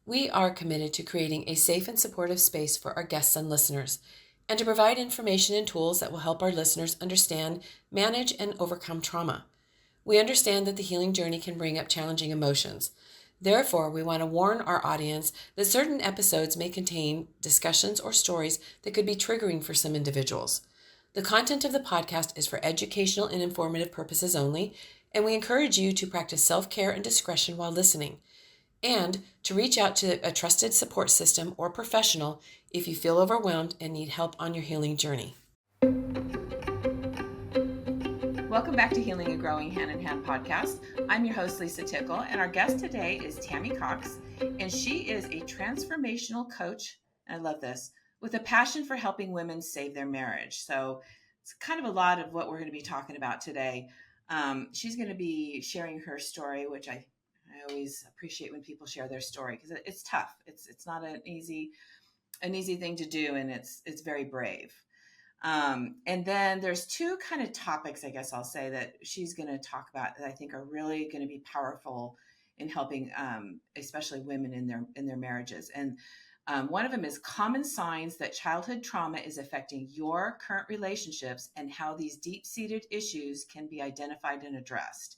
We are committed to creating a safe and supportive space for our guests and listeners, and to provide information and tools that will help our listeners understand, manage, and overcome trauma. We understand that the healing journey can bring up challenging emotions. Therefore, we want to warn our audience that certain episodes may contain discussions or stories that could be triggering for some individuals. The content of the podcast is for educational and informative purposes only, and we encourage you to practice self-care and discretion while listening, and to reach out to a trusted support system or professional if you feel overwhelmed and need help on your healing journey. Welcome back to Healing and Growing Hand in Hand podcast. I'm your host, Lisa Tickle, and our guest today is Tammy Cox, and she is a transformational coach, and I love this, with a passion for helping women save their marriage. So it's kind of a lot of what we're going to be talking about today. She's going to be sharing her story, which I always appreciate when people share their story because it's tough. It's not an easy thing to do, and it's very brave. And then there's two kind of topics, I guess I'll say, that she's going to talk about that I think are really going to be powerful in helping, especially women in their marriages. And one of them is common signs that childhood trauma is affecting your current relationships and how these deep-seated issues can be identified and addressed.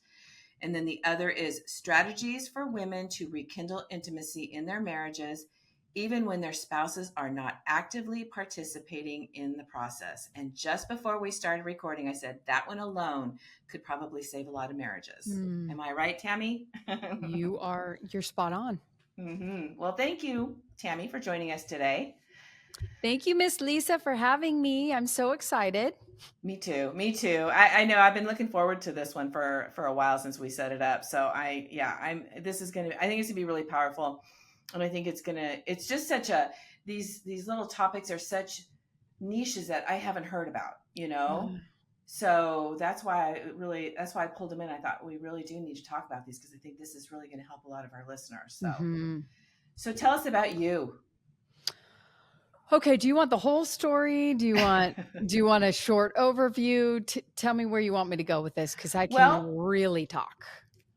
And then the other is strategies for women to rekindle intimacy in their marriages, even when their spouses are not actively participating in the process. And just before we started recording, I said that one alone could probably save a lot of marriages. Am I right, Tammy? You're spot on. Mm-hmm. Well, thank you, Tammy, for joining us today. Thank you, Miss Lisa, for having me. I'm so excited. Me too. I know I've been looking forward to this one for a while since we set it up. So I think it's going to be really powerful. And I think it's just such these little topics are such niches that I haven't heard about, So that's why I pulled them in. I thought we really do need to talk about these because I think this is really going to help a lot of our listeners. So tell us about you. Okay, do you want the whole story? Do you want a short overview? Tell me where you want me to go with this because I can really talk.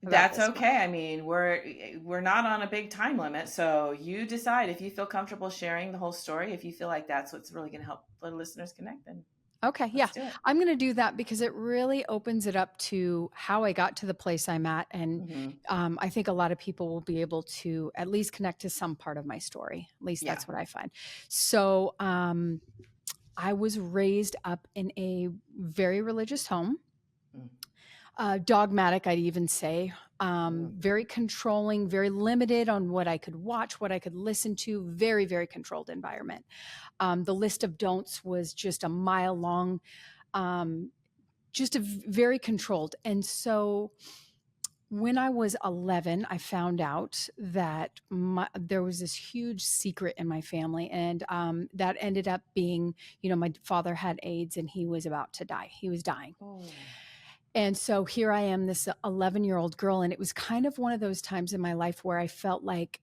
That's okay. I mean, we're not on a big time limit, so you decide if you feel comfortable sharing the whole story. If you feel like that's what's really going to help the listeners connect, then okay, yeah, I'm going to do that because it really opens it up to how I got to the place I'm at, and I think a lot of people will be able to at least connect to some part of my story. At least that's what I find. So, I was raised up in a very religious home. Dogmatic, I'd even say. Very controlling, very limited on what I could watch, what I could listen to, very, very controlled environment. The list of don'ts was just a mile long, just very controlled. And so when I was 11, I found out that there was this huge secret in my family. And that ended up being, my father had AIDS and he was about to die. He was dying. Oh. And so here I am, this 11-year-old girl, and it was kind of one of those times in my life where I felt like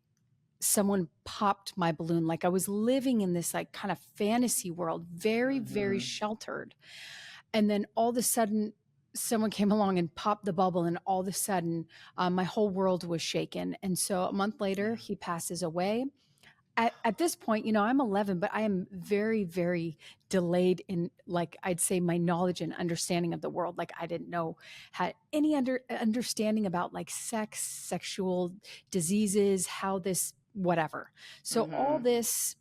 someone popped my balloon, like I was living in this like kind of fantasy world, very, very sheltered. And then all of a sudden, someone came along and popped the bubble, and all of a sudden, my whole world was shaken. And so a month later, he passes away. At this point, I'm 11, but I am very, very delayed in, like, I'd say my knowledge and understanding of the world. Like I didn't know, had any understanding about like sex, sexual diseases, how this, whatever. So all this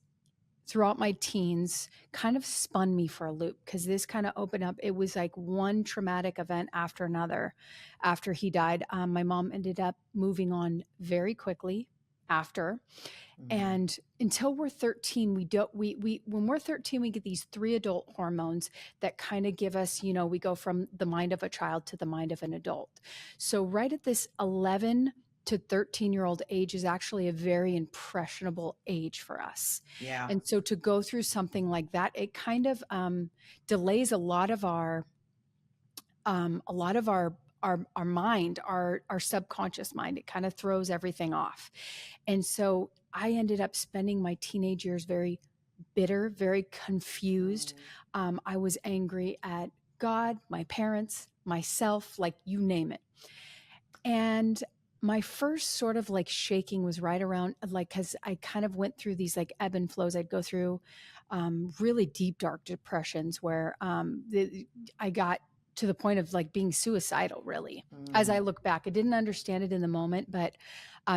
throughout my teens kind of spun me for a loop because this kind of opened up. It was like one traumatic event after another. After he died, my mom ended up moving on very quickly after. And until we're 13, when we're 13, we get these 3 adult hormones that kind of give us, we go from the mind of a child to the mind of an adult. So right at this 11 to 13-year-old age is actually a very impressionable age for us. Yeah. And so to go through something like that, it kind of delays a lot of our mind, our subconscious mind. It kind of throws everything off. And so I ended up spending my teenage years very bitter, very confused. I was angry at God, my parents, myself, like you name it. And my first sort of like shaking was right around like, because I kind of went through these like ebb and flows. I'd go through really deep, dark depressions where I got to the point of like being suicidal, really. As I look back, I didn't understand it in the moment, but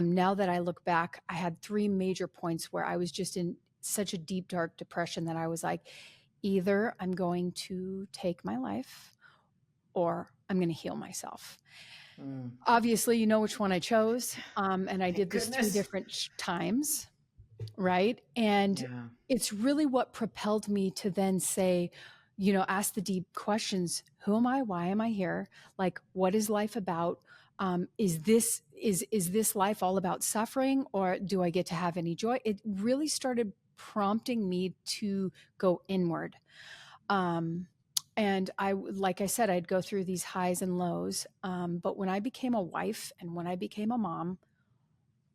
now that I look back, I had three major points where I was just in such a deep, dark depression that I was like, either I'm going to take my life or I'm going to heal myself. Obviously, you know which one I chose. And I Thank did this three goodness. different times, right? And Yeah. it's really what propelled me to then say, ask the deep questions. Who am I? Why am I here? Like, what is life about? Is this life all about suffering, or do I get to have any joy? It really started prompting me to go inward. And like I said, I'd go through these highs and lows. But when I became a wife and when I became a mom,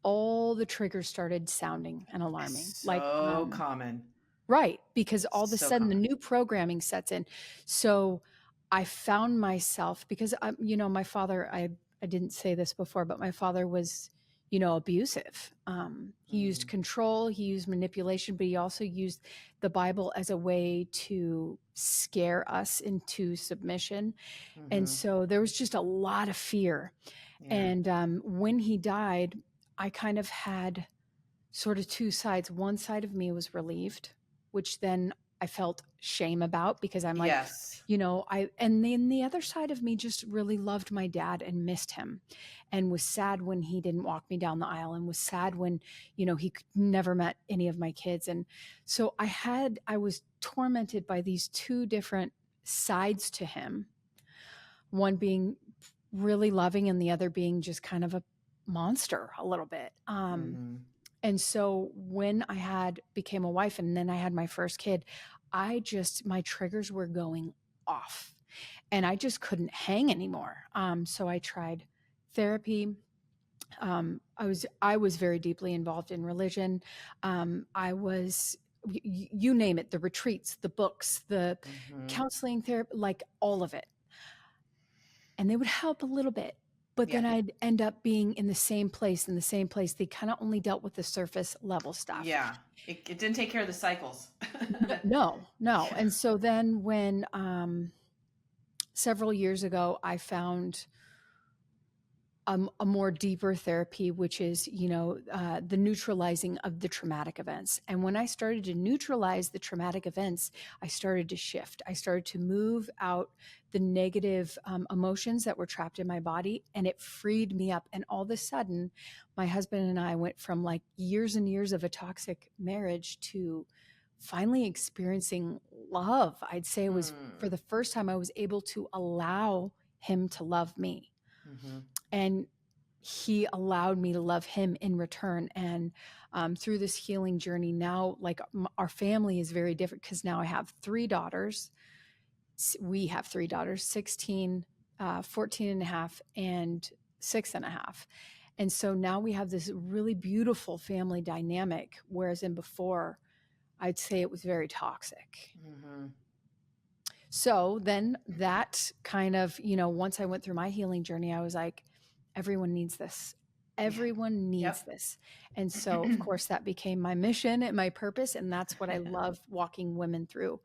all the triggers started sounding and alarming. Like, So common. right, because all of a So sudden the common. new programming sets in. So I found myself because my father, I didn't say this before, but my father was, abusive. He used control, he used manipulation, but he also used the Bible as a way to scare us into submission. And so there was just a lot of fear. Yeah. And when he died, I kind of had sort of two sides. One side of me was relieved, which then I felt shame about because I'm like, Yes. and then the other side of me just really loved my dad and missed him and was sad when he didn't walk me down the aisle and was sad when, he never met any of my kids. And so I was tormented by these two different sides to him, one being really loving and the other being just kind of a monster a little bit. And so when I became a wife and then I had my first kid, my triggers were going off and I just couldn't hang anymore. So I tried therapy. I was very deeply involved in religion. I was, you name it, the retreats, the books, the counseling therapy, like all of it. And they would help a little bit, but Yeah. then I'd end up being in the same place. They kind of only dealt with the surface level stuff. Yeah. It didn't take care of the cycles. No. Yeah. And so then when several years ago I found a more deeper therapy, which is, the neutralizing of the traumatic events. And when I started to neutralize the traumatic events, I started to shift. I started to move out the negative emotions that were trapped in my body, and it freed me up. And all of a sudden, my husband and I went from like years and years of a toxic marriage to finally experiencing love. I'd say it was for the first time I was able to allow him to love me. And he allowed me to love him in return. And through this healing journey now, like our family is very different because now I have three daughters. We have three daughters, 16, 14 and a half, and 6.5. And so now we have this really beautiful family dynamic. Whereas in before, I'd say it was very toxic. So then that kind of, once I went through my healing journey, I was like, everyone needs this. Everyone needs this. And so, of course, that became my mission and my purpose. And that's what I love walking women through,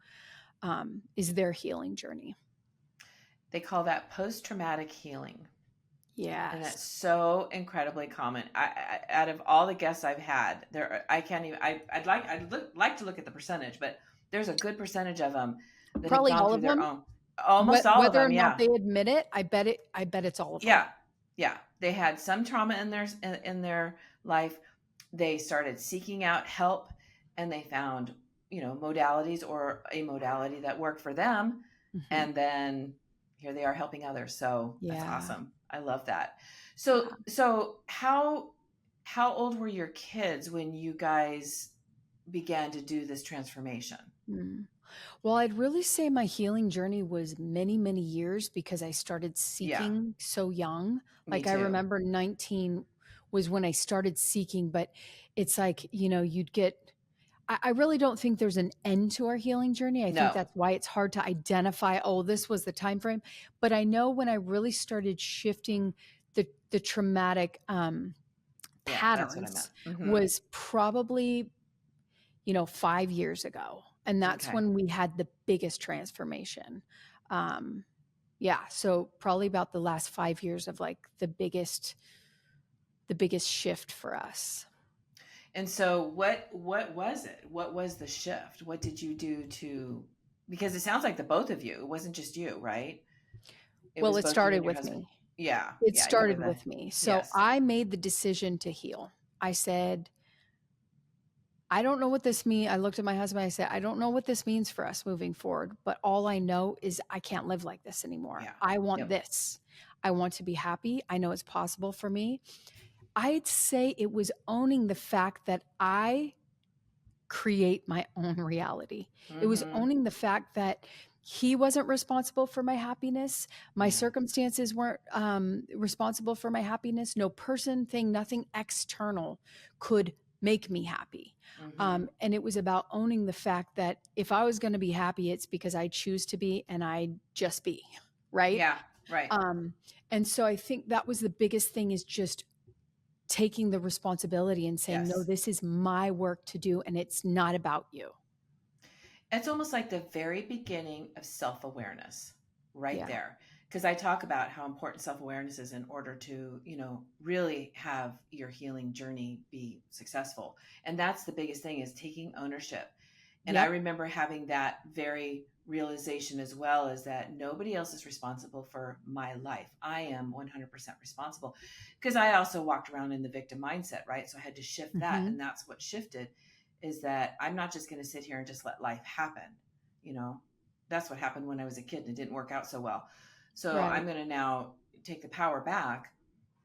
is their healing journey. They call that post-traumatic healing. Yes. And that's so incredibly common. Out of all the guests I've had, I can't even. I'd like to look at the percentage, but there's a good percentage of them that Probably have gone all through of their them. own. Almost all of Whether or them, not yeah. they admit it, I bet it's all of them. Yeah, yeah. They had some trauma in their life. They started seeking out help, and they found modalities or a modality that worked for them, and then here they are helping others. So that's awesome. I love that. So how old were your kids when you guys began to do this transformation? Well, I'd really say my healing journey was many, many years because I started seeking so young. Me Like I too. remember 19 was when I started seeking, but it's like, I really don't think there's an end to our healing journey. I think No. that's why it's hard to identify, oh, this was the time frame. But I know when I really started shifting the traumatic Yeah, that's what I meant. patterns Mm-hmm. was probably, 5 years ago. And that's Okay. when we had the biggest transformation. Yeah. So probably about the last 5 years of like the biggest shift for us. And so what was it? What was the shift? What did you do to, because it sounds like the both of you, it wasn't just you, right? It Well, was it both you started and your with husband. me. Yeah. It Yeah, you were started the, with me. So yes. I made the decision to heal. I said, I don't know what this means. I looked at my husband. I said, I don't know what this means for us moving forward, but all I know is I can't live like this anymore. Yeah. I want Yep. this. I want to be happy. I know it's possible for me. I'd say it was owning the fact that I create my own reality. It was Mm-hmm. owning the fact that he wasn't responsible for my happiness. My Yeah. circumstances weren't responsible for my happiness. No person, thing, nothing external could make me happy. Mm-hmm. And it was about owning the fact that if I was going to be happy, it's because I choose to be and I just be, right? Yeah. Right. Um, and so I think that was the biggest thing, is just taking the responsibility and saying, no, Yes. this is my work to do and it's not about you. It's almost like the very beginning of self-awareness right Yeah. there. Because I talk about how important self-awareness is in order to, really have your healing journey be successful. And that's the biggest thing, is taking ownership. And I Yep. remember having that very realization as well, is that nobody else is responsible for my life. I am 100% responsible, because I also walked around in the victim mindset, right? So I had to shift that. Mm-hmm. And that's what shifted, is that I'm not just going to sit here and just let life happen. You know, that's what happened when I was a kid and it didn't work out so well. So I'm Right. going to now take the power back,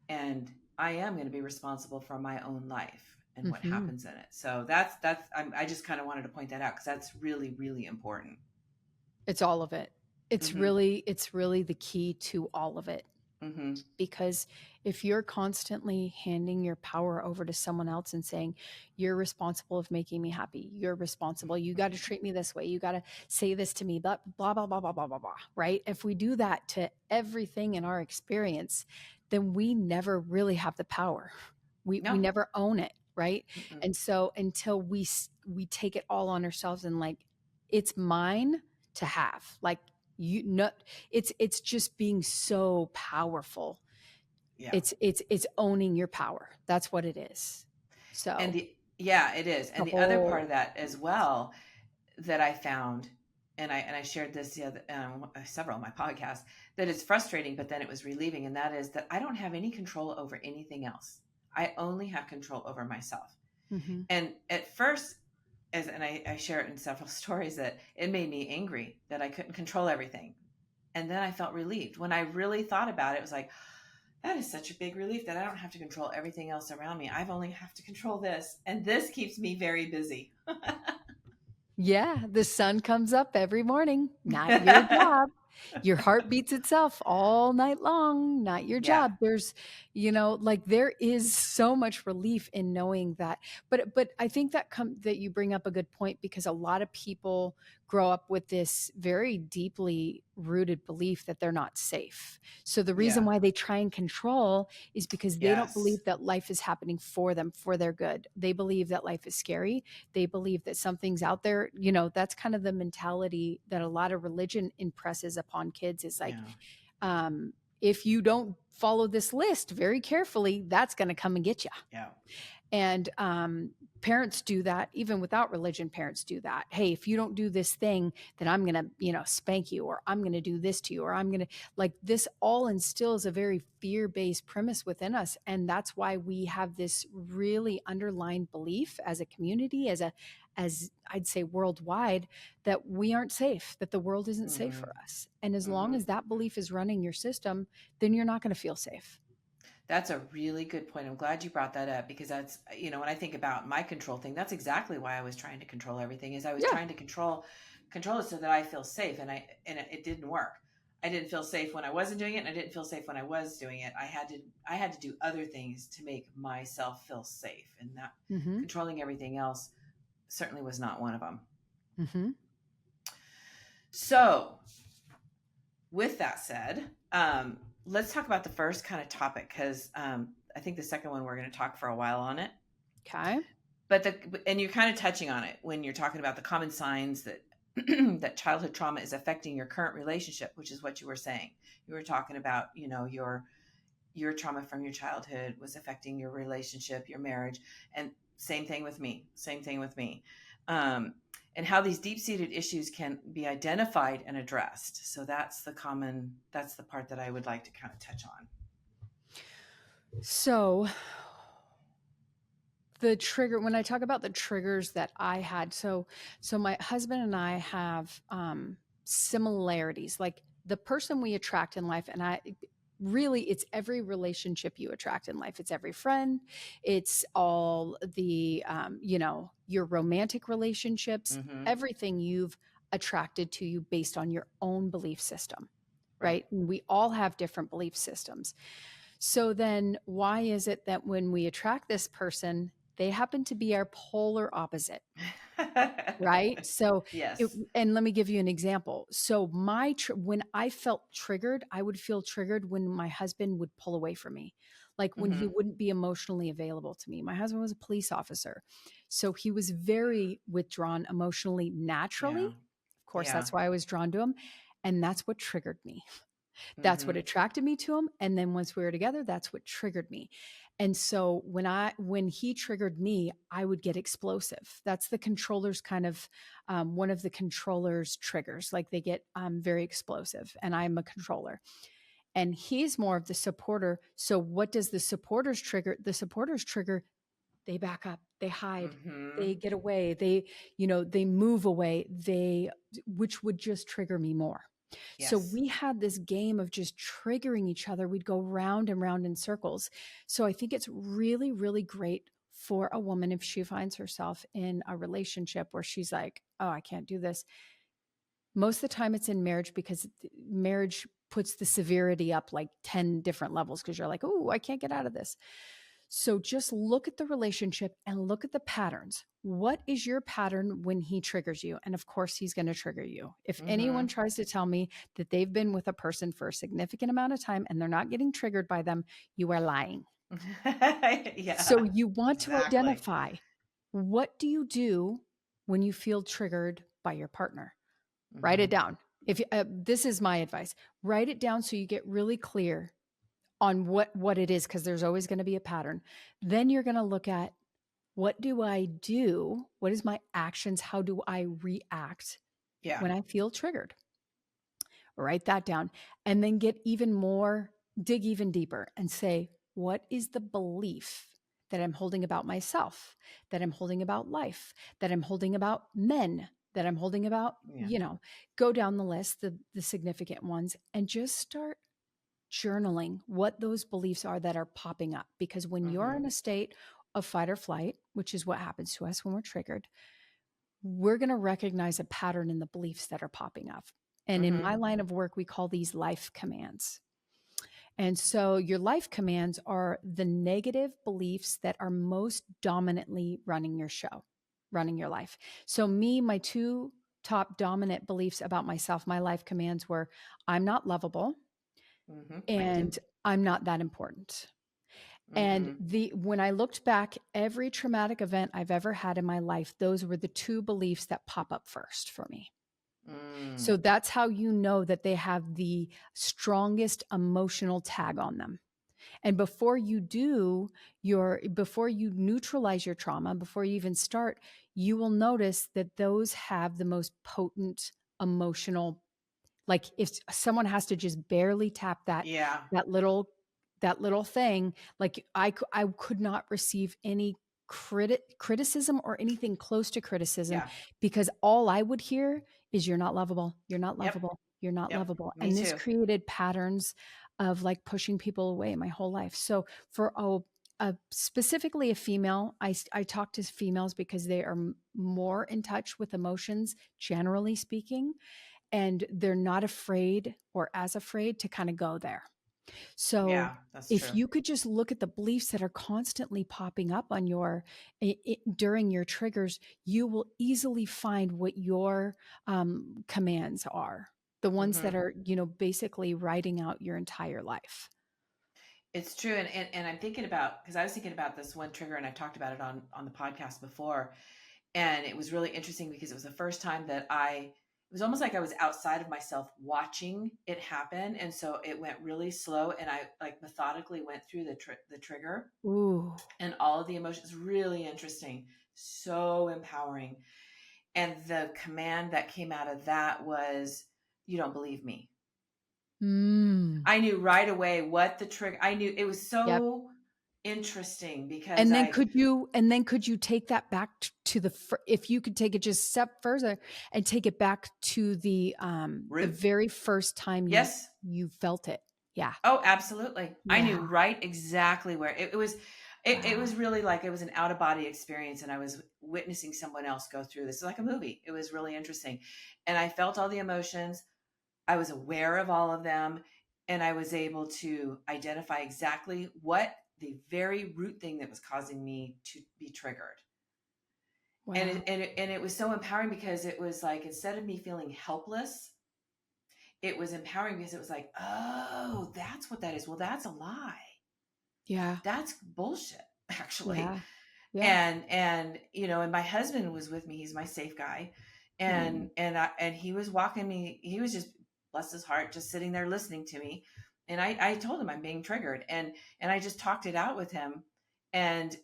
and I am going to be responsible for my own life and what Mm-hmm. happens in it. So I just kind of wanted to point that out, because that's really, really important. It's all of it. Mm-hmm. It's really the key to all of it. Mm-hmm. Because if you're constantly handing your power over to someone else and saying, you're responsible of making me happy, you're responsible, you got to treat me this way, you got to say this to me, blah, blah, blah, blah, blah, blah, blah, blah, right? If we do that to everything in our experience, then we never really have the power. We No. never own it, right? Mm-mm. And so until we take it all on ourselves and like, it's mine to have, like, you know, it's just being so powerful. Yeah. It's owning your power. That's what it is. And So yeah, it is. the And the other part whole of that as well, that I found, and I shared this the other several of my podcasts, that it's frustrating, but then it was relieving, and that is that I don't have any control over anything else. I only have control over myself. mm-hmm. And at first, and I share it in several stories, that it made me angry that I couldn't control everything. And then I felt relieved. When I really thought about it, it was like, that is such a big relief that I don't have to control everything else around me. I've only have to control this. And this keeps me very busy. Yeah, the sun comes up every morning, not your job. Your heart beats itself all night long, not your Yeah. job. There's, like there is so much relief in knowing that. But I think that you bring up a good point, because a lot of people grow up with this very deeply rooted belief that they're not safe. So the reason Yeah. why they try and control is because they don't Yes. believe that life is happening for them, for their good. They believe that life is scary. They believe that something's out there. That's kind of the mentality that a lot of religion impresses upon kids, is like, Yeah. if you don't follow this list very carefully, that's going to come and get you. Yeah. And parents do that. Even without religion, parents do that. Hey, if you don't do this thing, then I'm going to, spank you, or I'm going to do this to you, or I'm going to, like, this all instills a very fear-based premise within us. And that's why we have this really underlying belief as a community, as I'd say worldwide, that we aren't safe, that the world isn't safe Mm-hmm. for us. And as long Mm-hmm. as that belief is running your system, then you're not going to feel safe. That's a really good point. I'm glad you brought that up, because that's, when I think about my control thing, that's exactly why I was trying to control everything, is I was Yeah. trying to control it so that I feel safe. And it didn't work. I didn't feel safe when I wasn't doing it, and I didn't feel safe when I was doing it. I had to do other things to make myself feel safe, and that Mm-hmm. controlling everything else certainly was not one of them. Mm-hmm. So with that said, let's talk about the first kind of topic, because I think the second one we're going to talk for a while on it. Okay. And you're kind of touching on it when you're talking about the common signs that that childhood trauma is affecting your current relationship, which is what you were saying. You were talking about, your trauma from your childhood was affecting your relationship, your marriage, and same thing with me. Same thing with me. Um, and how these deep-seated issues can be identified and addressed. So that's the part that I would like to kind of touch on. So the trigger, when I talk about the triggers that I had, so my husband and I have similarities, like the person we attract in life. And really, it's every relationship you attract in life. It's every friend. It's all the, your romantic relationships, Mm-hmm. everything you've attracted to you based on your own belief system, Right. right? And we all have different belief systems. So then why is it that when we attract this person, they happen to be our polar opposite? Right. So, Yes. and let me give you an example. So, when I felt triggered, I would feel triggered when my husband would pull away from me, like when he Mm-hmm. wouldn't be emotionally available to me. My husband was a police officer. So, he was very withdrawn emotionally, naturally. Yeah. Of course, Yeah. that's why I was drawn to him. And that's what triggered me. That's what Mm-hmm. attracted me to him, and then once we were together, that's what triggered me. And so when he triggered me, I would get explosive. That's the controller's kind of one of the controller's triggers. Like they get very explosive, and I'm a controller. And he's more of the supporter. So what does the supporters trigger? The supporters trigger, they back up, they hide, Mm-hmm. they get away, they move away, which would just trigger me more. So Yes. we had this game of just triggering each other. We'd go round and round in circles. So I think it's really, really great for a woman if she finds herself in a relationship where she's like, oh, I can't do this. Most of the time it's in marriage, because marriage puts the severity up like 10 different levels, because you're like, oh, I can't get out of this. So just look at the relationship and look at the patterns. What is your pattern when he triggers you? And of course, he's going to trigger you. If anyone Mm-hmm. tries to tell me that they've been with a person for a significant amount of time and they're not getting triggered by them, you are lying. So Yeah. you want to Exactly. identify, what do you do when you feel triggered by your partner? Write it Mm-hmm. down. If this is my advice, write it down so you get really clear on what it is, because there's always going to be a pattern. Then you're going to look at, what do I do? What is my actions? How do I react Yeah. when I feel triggered? Write that down, and then dig even deeper and say, what is the belief that I'm holding about myself, that I'm holding about life, that I'm holding about men, that I'm holding about, Yeah. Go down the list, the significant ones, and just start journaling what those beliefs are that are popping up. Because when you're Mm-hmm. in a state of fight or flight, which is what happens to us when we're triggered, we're going to recognize a pattern in the beliefs that are popping up. And in Mm-hmm. my line of work, we call these life commands. And so your life commands are the negative beliefs that are most dominantly running your show, running your life. So my two top dominant beliefs about myself, my life commands were, I'm not lovable, Mm-hmm. Mine too. and I'm not that important. And Mm-hmm. when I looked back, every traumatic event I've ever had in my life, those were the two beliefs that pop up first for me. Mm. So that's how you know that they have the strongest emotional tag on them. And before you neutralize your trauma, before you even start, you will notice that those have the most potent emotional, like if someone has to just barely tap Yeah. that little that little thing, like I could not receive any criticism or anything close to criticism, Yeah. because all I would hear is, you're not lovable, you're not Yep. lovable, you're not Yep. lovable. Me And this too. created patterns of like pushing people away my whole life. So for specifically a female, I talk to females because they are more in touch with emotions, generally speaking, and they're not afraid or as afraid to kind of go there. So Yeah, that's if true. you could just look at the beliefs that are constantly popping up on during your triggers, you will easily find what your commands are. the ones that Hmm. are, basically writing out your entire life. It's true. And I'm thinking about, because I was thinking about this one trigger and I've talked about it on the podcast before. And it was really interesting because it was the first time that it was almost like I was outside of myself watching it happen. And so it went really slow and I like methodically went through the trigger Ooh. and all of the emotions. Really interesting. So empowering. And the command that came out of that was, you don't believe me. Mm. I knew right away what the trigger, I knew it was Yep. so interesting because And then could you take that back to if you could take it just a step further and take it back to the root. very first time Yes. you felt it. Yeah. Oh, absolutely. I Yeah. knew right exactly where it was. It Wow. was really like it was an out of body experience, and I was witnessing someone else go through this. It's like a movie. It was really interesting, and I felt all the emotions. I was aware of all of them, and I was able to identify exactly what the very root thing that was causing me to be triggered. And Wow. it was so empowering because it was like instead of me feeling helpless, it was empowering because it was like, oh, that's what that is. Well, that's a lie. Yeah. That's bullshit, actually. Yeah. Yeah. And my husband was with me. He's my safe guy. Mm. And he was walking me, he was just, bless his heart, just sitting there listening to me. And I told him I'm being triggered, and I just talked it out with him. And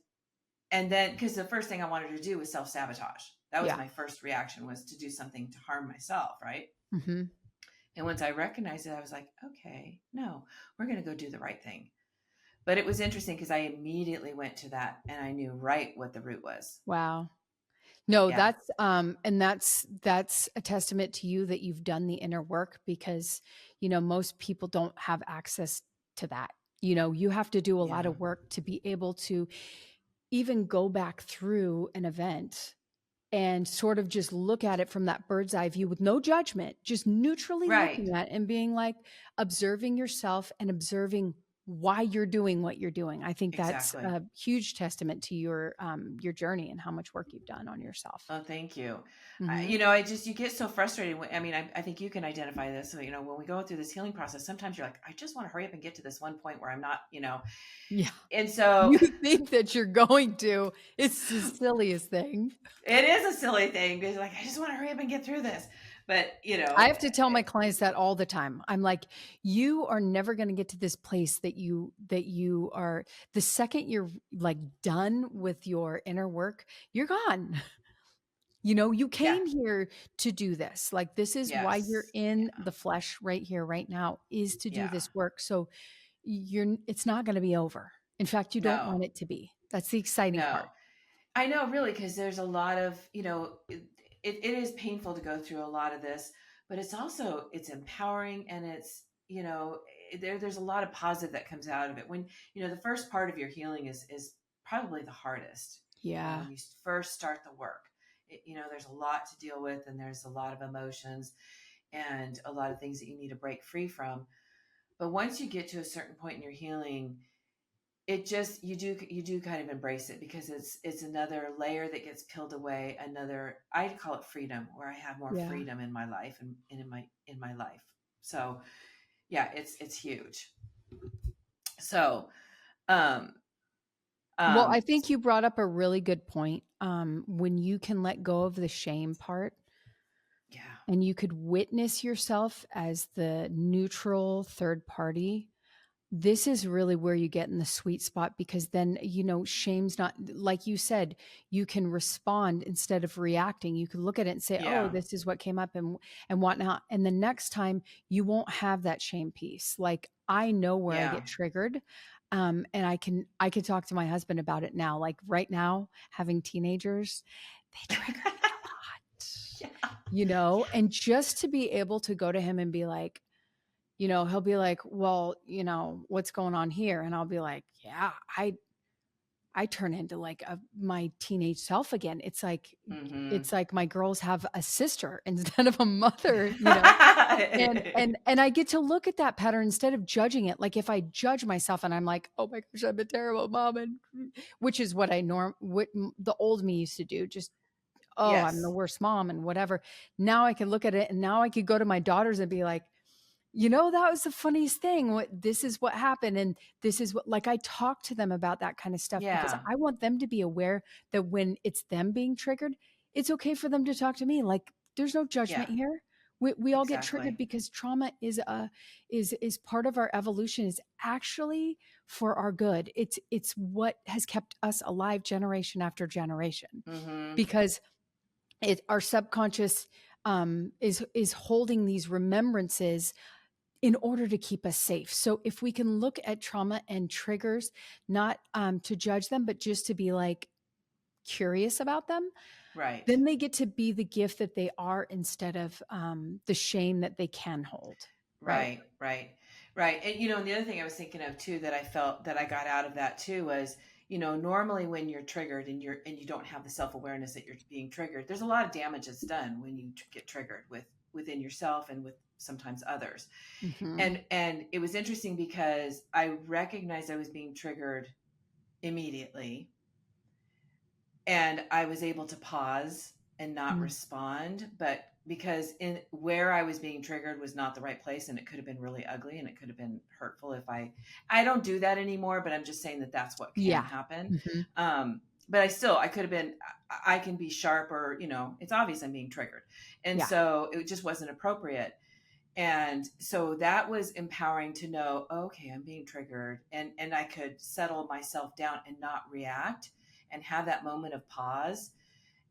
then, because the first thing I wanted to do was self-sabotage. That was Yeah. my first reaction, was to do something to harm myself. Right. Mm-hmm. And once I recognized it, I was like, okay, no, we're going to go do the right thing. But it was interesting because I immediately went to that and I knew right what the root was. Wow. No, Yeah. that's a testament to you that you've done the inner work, because, most people don't have access to that. You have to do a lot Yeah. of work to be able to even go back through an event and sort of just look at it from that bird's eye view with no judgment, just neutrally Right. looking at it and being like, observing yourself and observing why you're doing what you're doing. I think that's Exactly. a huge testament to your journey and how much work you've done on yourself. Oh, thank you. Hmm. You get so frustrated. I think you can identify this. So, when we go through this healing process, sometimes you're like, I just want to hurry up and get to this one point where I'm not. Yeah. And so You think that you're going to. It's the silliest thing. it is a silly thing because like, I just want to hurry up and get through this. But, I have to tell my clients that all the time. I'm like, you are never going to get to this place that you are. The second you're like done with your inner work, you're gone. You yeah. came here to do this. Like, this is why you're Yes. in Yeah. the flesh right here, right now, is to do Yeah. this work. So it's not going to be over. In fact, you don't No, want it to be. That's the exciting no. part. I know, really, because there's a lot of, it is painful to go through a lot of this, but it's empowering, and there's a lot of positive that comes out of it. When, the first part of your healing is probably the hardest, Yeah. when you first start the work. There's a lot to deal with, and there's a lot of emotions and a lot of things that you need to break free from. But once you get to a certain point in your healing, it just, you do kind of embrace it, because it's another layer that gets peeled away, another, I call it freedom, where I have more Yeah. freedom in my life and in my life. So yeah, it's huge. So um Well, I um think you brought up a really good point. When you can let go of the shame part yeah. and you could witness yourself as the neutral third party, this is really where you get in the sweet spot, because then, shame's not, like you said, you can respond instead of reacting. You can look at it and say, oh, Yeah. this is what came up and whatnot. And the next time you won't have that shame piece. Like, I know where I Yeah. get triggered. And I can talk to my husband about it now. Like right now, having teenagers, they trigger me a Yeah. lot, and just to be able to go to him and be like, he'll be like, well, what's going on here? And I'll be like, yeah, I turn into like my teenage self again. It's like, Mm-hmm. my girls have a sister instead of a mother, and I get to look at that pattern instead of judging it. Like, if I judge myself and I'm like, oh my gosh, I'm a terrible mom, and which is what what the old me used to do, just oh, I'm the Yes. worst mom and whatever. Now I can look at it, and now I could go to my daughters and be like, that was the funniest thing. This is what happened. And this is what, like, I talk to them about that kind of stuff because Yeah. I want them to be aware that when it's them being triggered, it's okay for them to talk to me. Like, there's no Yeah. judgment here. We all get triggered Exactly. because trauma is part of our evolution. Is actually for our good. It's what has kept us alive generation after generation, Mm-hmm. because our subconscious is holding these remembrances in order to keep us safe. So if we can look at trauma and triggers, not to judge them, but just to be like curious about them, Right. then they get to be the gift that they are, instead of the shame that they can hold. Right. Right. Right. Right. And the other thing I was thinking of too, that I felt that I got out of that too, was, normally when you're triggered and you don't have the self-awareness that you're being triggered, there's a lot of damage that's done when you get triggered within yourself and with sometimes others. Mm-hmm. And it was interesting because I recognized I was being triggered immediately, and I was able to pause and not respond, but because in where I was being triggered was not the right place, and it could have been really ugly, and it could have been hurtful if I don't do that anymore, but I'm just saying that that's what can Yeah. happen. Mm-hmm. But I could have been, I can be sharp, or, it's obvious I'm being triggered. And Yeah. so it just wasn't appropriate. And so that was empowering to know, okay, I'm being triggered, and I could settle myself down and not react and have that moment of pause.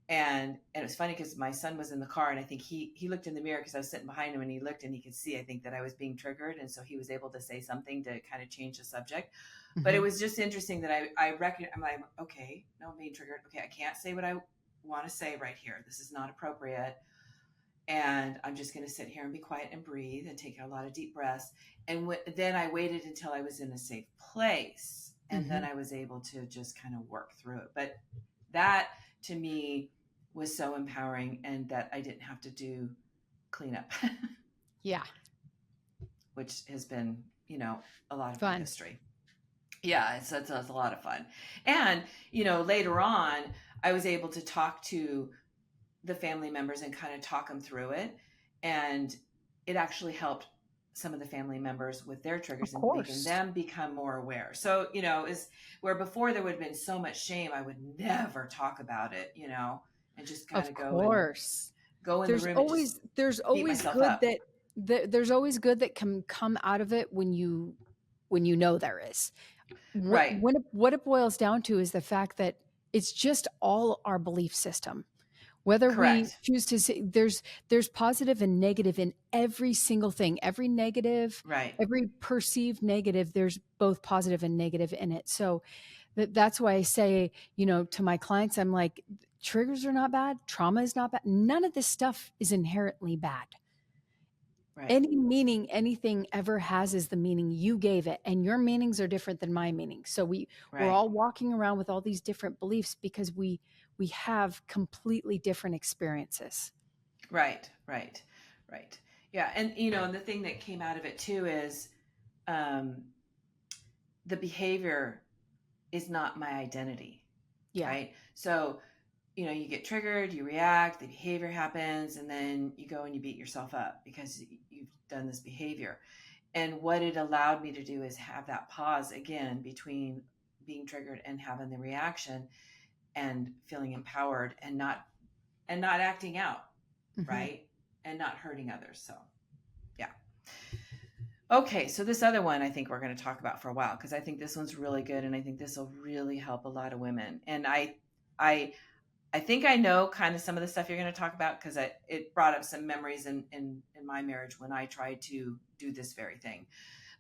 And it was funny because my son was in the car, and I think he looked in the mirror because I was sitting behind him, and he looked and he could see, I think, that I was being triggered, and so he was able to say something to kind of change the subject. But it was just interesting that I reckon, I'm like, okay, no, I'm being triggered. Okay, I can't say what I want to say right here. This is not appropriate. And I'm just going to sit here and be quiet and breathe and take a lot of deep breaths. And then I waited until I was in a safe place, and then I was able to just kind of work through it. But that to me was so empowering, and that I didn't have to do cleanup. Yeah. Which has been, a lot of my Fun. history. Yeah, it's a lot of fun. And, later on, I was able to talk to the family members and kind of talk them through it. And it actually helped some of the family members with their triggers and making them become more aware. So, is where before there would have been so much shame, I would never talk about it, and just kind of go in the room and just there's beat always myself good up. there's always good that can come out of it when you know there is. Right. What it boils down to is the fact that it's just all our belief system. Whether we Correct. choose to say, there's positive and negative in every single thing. Every negative, Right. every perceived negative, there's both positive and negative in it. So that's why I say, to my clients, I'm like, triggers are not bad. Trauma is not bad. None of this stuff is inherently bad. Right. Any meaning anything ever has is the meaning you gave it, and your meanings are different than my meanings. So we're all walking around with all these different beliefs because we have completely different experiences. Right. Yeah. And, and the thing that came out of it too is, the behavior is not my identity. Yeah. Right. So, you get triggered, you react, the behavior happens, and then you go and you beat yourself up because you've done this behavior. And what it allowed me to do is have that pause again between being triggered and having the reaction, and feeling empowered, and not acting out. Right. And not hurting others. So, yeah. Okay, so this other one I think we're going to talk about for a while, because I think this one's really good, and I think this will really help a lot of women. And I think I know kind of some of the stuff you're going to talk about, because it brought up some memories in my marriage when I tried to do this very thing.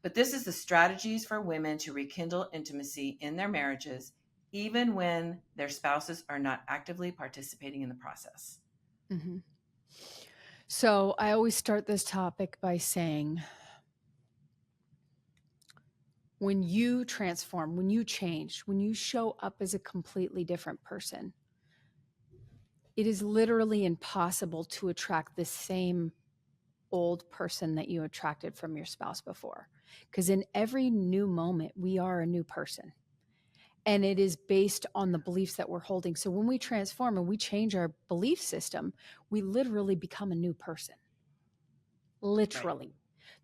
But this is the strategies for women to rekindle intimacy in their marriages, even when their spouses are not actively participating in the process. Mm-hmm. So I always start this topic by saying, when you transform, when you change, when you show up as a completely different person, it is literally impossible to attract the same old person that you attracted from your spouse before. Because in every new moment, we are a new person. And it is based on the beliefs that we're holding. So when we transform and we change our belief system, we literally become a new person. Right. Literally.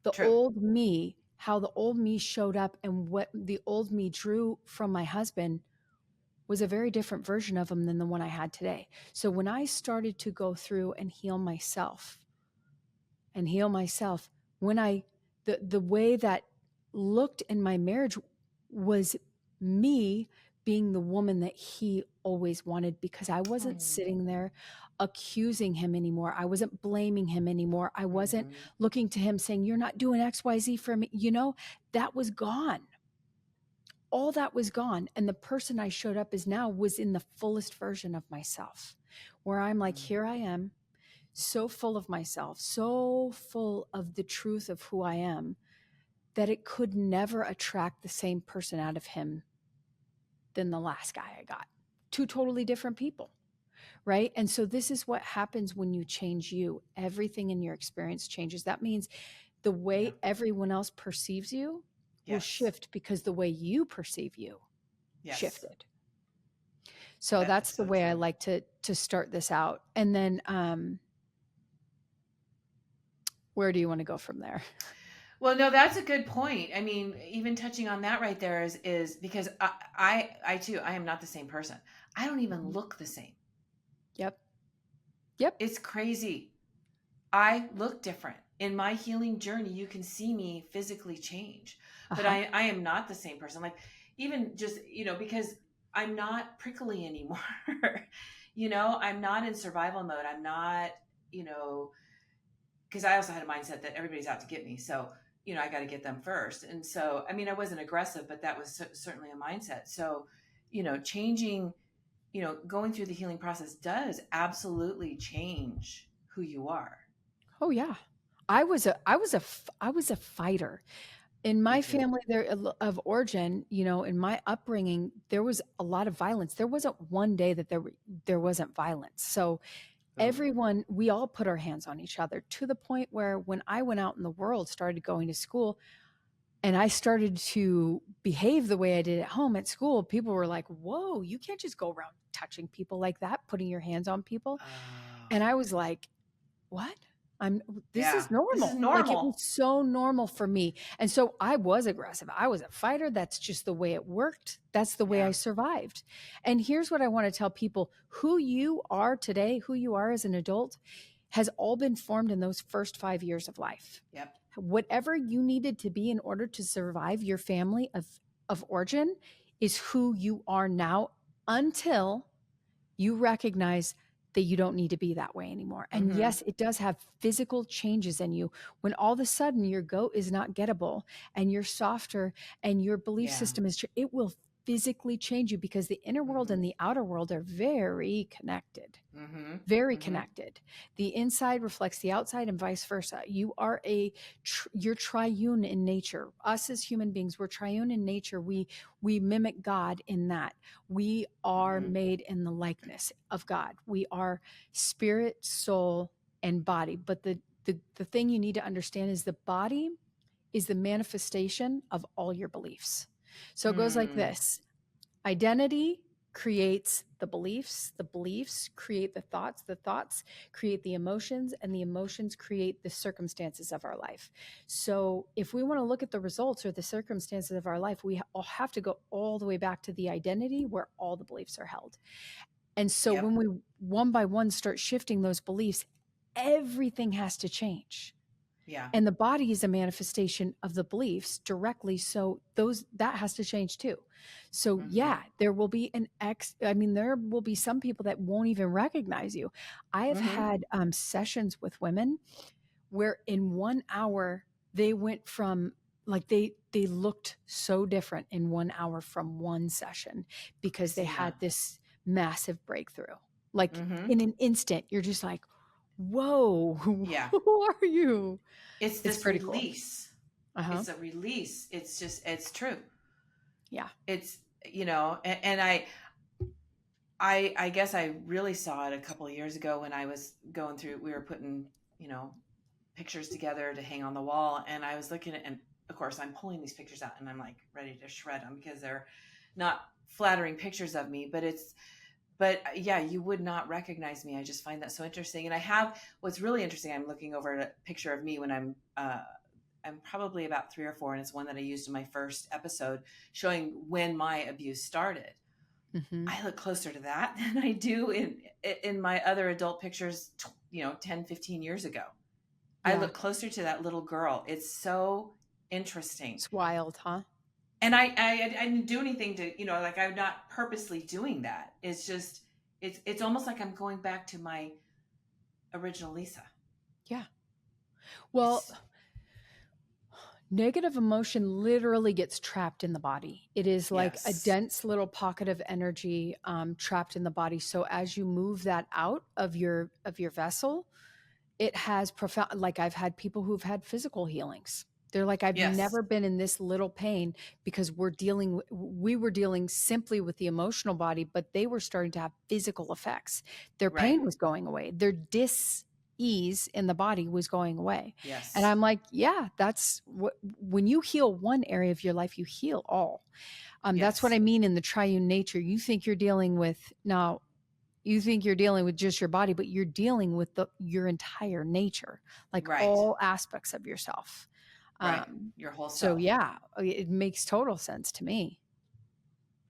The True. old me, how the old me showed up and what the old me drew from my husband was a very different version of him than the one I had today. So when I started to go through and heal myself, when the way that looked in my marriage was me being the woman that he always wanted, because I wasn't sitting there accusing him anymore. I wasn't blaming him anymore. I wasn't looking to him saying, you're not doing XYZ for me. That was gone. All that was gone. And the person I showed up as now was in the fullest version of myself, where I'm like, here I am, so full of myself, so full of the truth of who I am, that it could never attract the same person out of him than the last guy I got. Two totally different people, right? And so this is what happens when you change you. Everything in your experience changes. That means the way everyone else perceives you will shift, because the way you perceive you shifted. So that's the so way I true. like to start this out. And then where do you want to go from there? Well, no, that's a good point. I mean, even touching on that right there is because I too, I am not the same person. I don't even look the same. Yep. It's crazy. I look different. In my healing journey, you can see me physically change, but I am not the same person. Like, even just, because I'm not prickly anymore. I'm not in survival mode. I'm not, because I also had a mindset that everybody's out to get me. So, I got to get them first. And so, I mean, I wasn't aggressive, but that was certainly a mindset. So, changing, going through the healing process does absolutely change who you are. Oh yeah. I was a fighter. In Me my too. family there of origin, in my upbringing, there was a lot of violence. There wasn't one day that there wasn't violence. So Ooh. we all put our hands on each other, to the point where when I went out in the world, started going to school, and I started to behave the way I did at home, at school, people were like, whoa, you can't just go around touching people like that, putting your hands on people. Oh. And I was like, what? This Yeah. is This is normal. Like, it was normal. so normal for me. And so I was aggressive. I was a fighter. That's just the way it worked. That's the way I Yeah. survived. And here's what I want to tell people: who you are today, who you are as an adult, has all been formed in those first 5 years of life. Yep. Whatever you needed to be in order to survive your family of origin is who you are now, until you recognize that you don't need to be that way anymore. And yes, it does have physical changes in you when all of a sudden your goat is not gettable and you're softer and your belief Yeah. system is, it will physically change you, because the inner world and the outer world are very connected. Very connected. The inside reflects the outside and vice versa. You are you're triune in nature. Us as human beings, we're triune in nature. We mimic God in that. We are made in the likeness of God. We are spirit, soul, and body. But the thing you need to understand is the body is the manifestation of all your beliefs. So it goes like this: identity creates the beliefs create the thoughts create the emotions, and the emotions create the circumstances of our life. So if we want to look at the results or the circumstances of our life, we all have to go all the way back to the identity where all the beliefs are held. And so Yep. when we one by one start shifting those beliefs, everything has to change. Yeah. And the body is a manifestation of the beliefs directly. So that has to change too. So yeah, there will be there will be some people that won't even recognize you. I have had sessions with women where in 1 hour they went from, like, they looked so different in 1 hour from one session, because they Seen had that. this massive breakthrough. Like, in an instant, you're just like, whoa, Yeah. who are you? It's It's this pretty cool. release. Uh-huh. It's a release. It's true. Yeah. It's, and I guess I really saw it a couple of years ago when I was going through, we were putting, pictures together to hang on the wall. And I was looking at, and of course I'm pulling these pictures out and I'm like ready to shred them because they're not flattering pictures of me, but yeah, you would not recognize me. I just find that so interesting. And what's really interesting. I'm looking over at a picture of me when I'm probably about 3 or 4, and it's one that I used in my first episode showing when my abuse started. Mm-hmm. I look closer to that than I do in my other adult pictures, 10, 15 years ago. I Yeah. look closer to that little girl. It's so interesting. It's wild, huh? And I didn't do anything to, like, I'm not purposely doing that. It's just, it's almost like I'm going back to my original Lisa. Yeah. Well, It's, negative emotion literally gets trapped in the body. It is like a yes. dense little pocket of energy trapped in the body. So as you move that out of your vessel, it has profound. Like I've had people who've had physical healings. They're like, I've Yes. never been in this little pain because we were dealing simply with the emotional body, but they were starting to have physical effects. Their Right. pain was going away. Their dis-ease in the body was going away. And Yes. I'm like, yeah, that's what, when you heal one area of your life, you heal all. That's what Yes. I mean in the triune nature. You think you're dealing with just your body, but you're dealing with your entire nature, like Right. all aspects of yourself. Right. Um, Your whole so self. yeah, it makes total sense to me.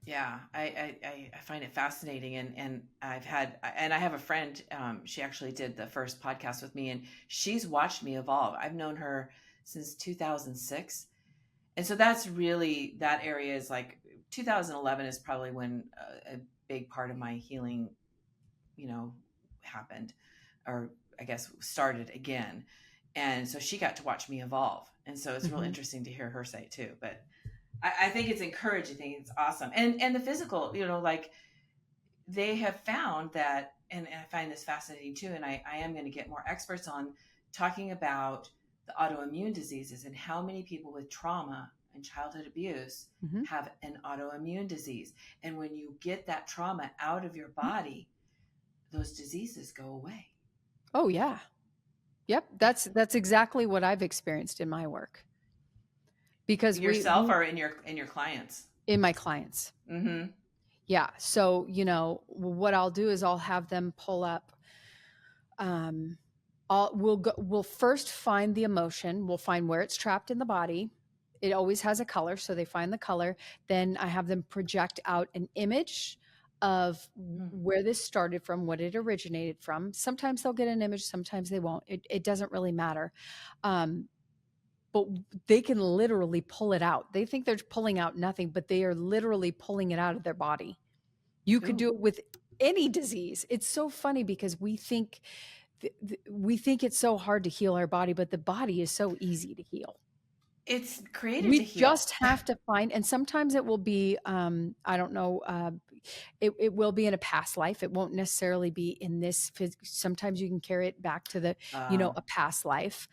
Yeah, I find it fascinating, and I have a friend. She actually did the first podcast with me, and she's watched me evolve. I've known her since 2006, and so that area is like 2011 is probably when a big part of my healing, happened, or I guess started again, and so she got to watch me evolve, and so it's real Hmm. interesting to hear her say it too. But I think it's encouraging. I think it's awesome. And the physical, like they have found that, and I find this fascinating too. And I am going to get more experts on talking about the autoimmune diseases and how many people with trauma and childhood abuse Hmm. have an autoimmune disease. And when you get that trauma out of your body, those diseases go away. Oh yeah. Yep. That's exactly what I've experienced in my work because Yourself we or in your clients. in my clients. Mm-hmm. Yeah. So, what I'll do is I'll have them pull up, um, we'll first find the emotion. We'll find where it's trapped in the body. It always has a color, so they find the color. Then I have them project out an image of where this started from, what it originated from. Sometimes they'll get an image, sometimes they won't. It doesn't really matter. But they can literally pull it out. They think they're pulling out nothing, but they are literally pulling it out of their body. You could do Ooh. it with any disease. It's so funny because we think it's so hard to heal our body, but the body is so easy to heal. It's created to We heal. just have to find, and sometimes it will be, I don't know, it will be in a past life. It won't necessarily be in this. Sometimes you can carry it back to Uh, a past life.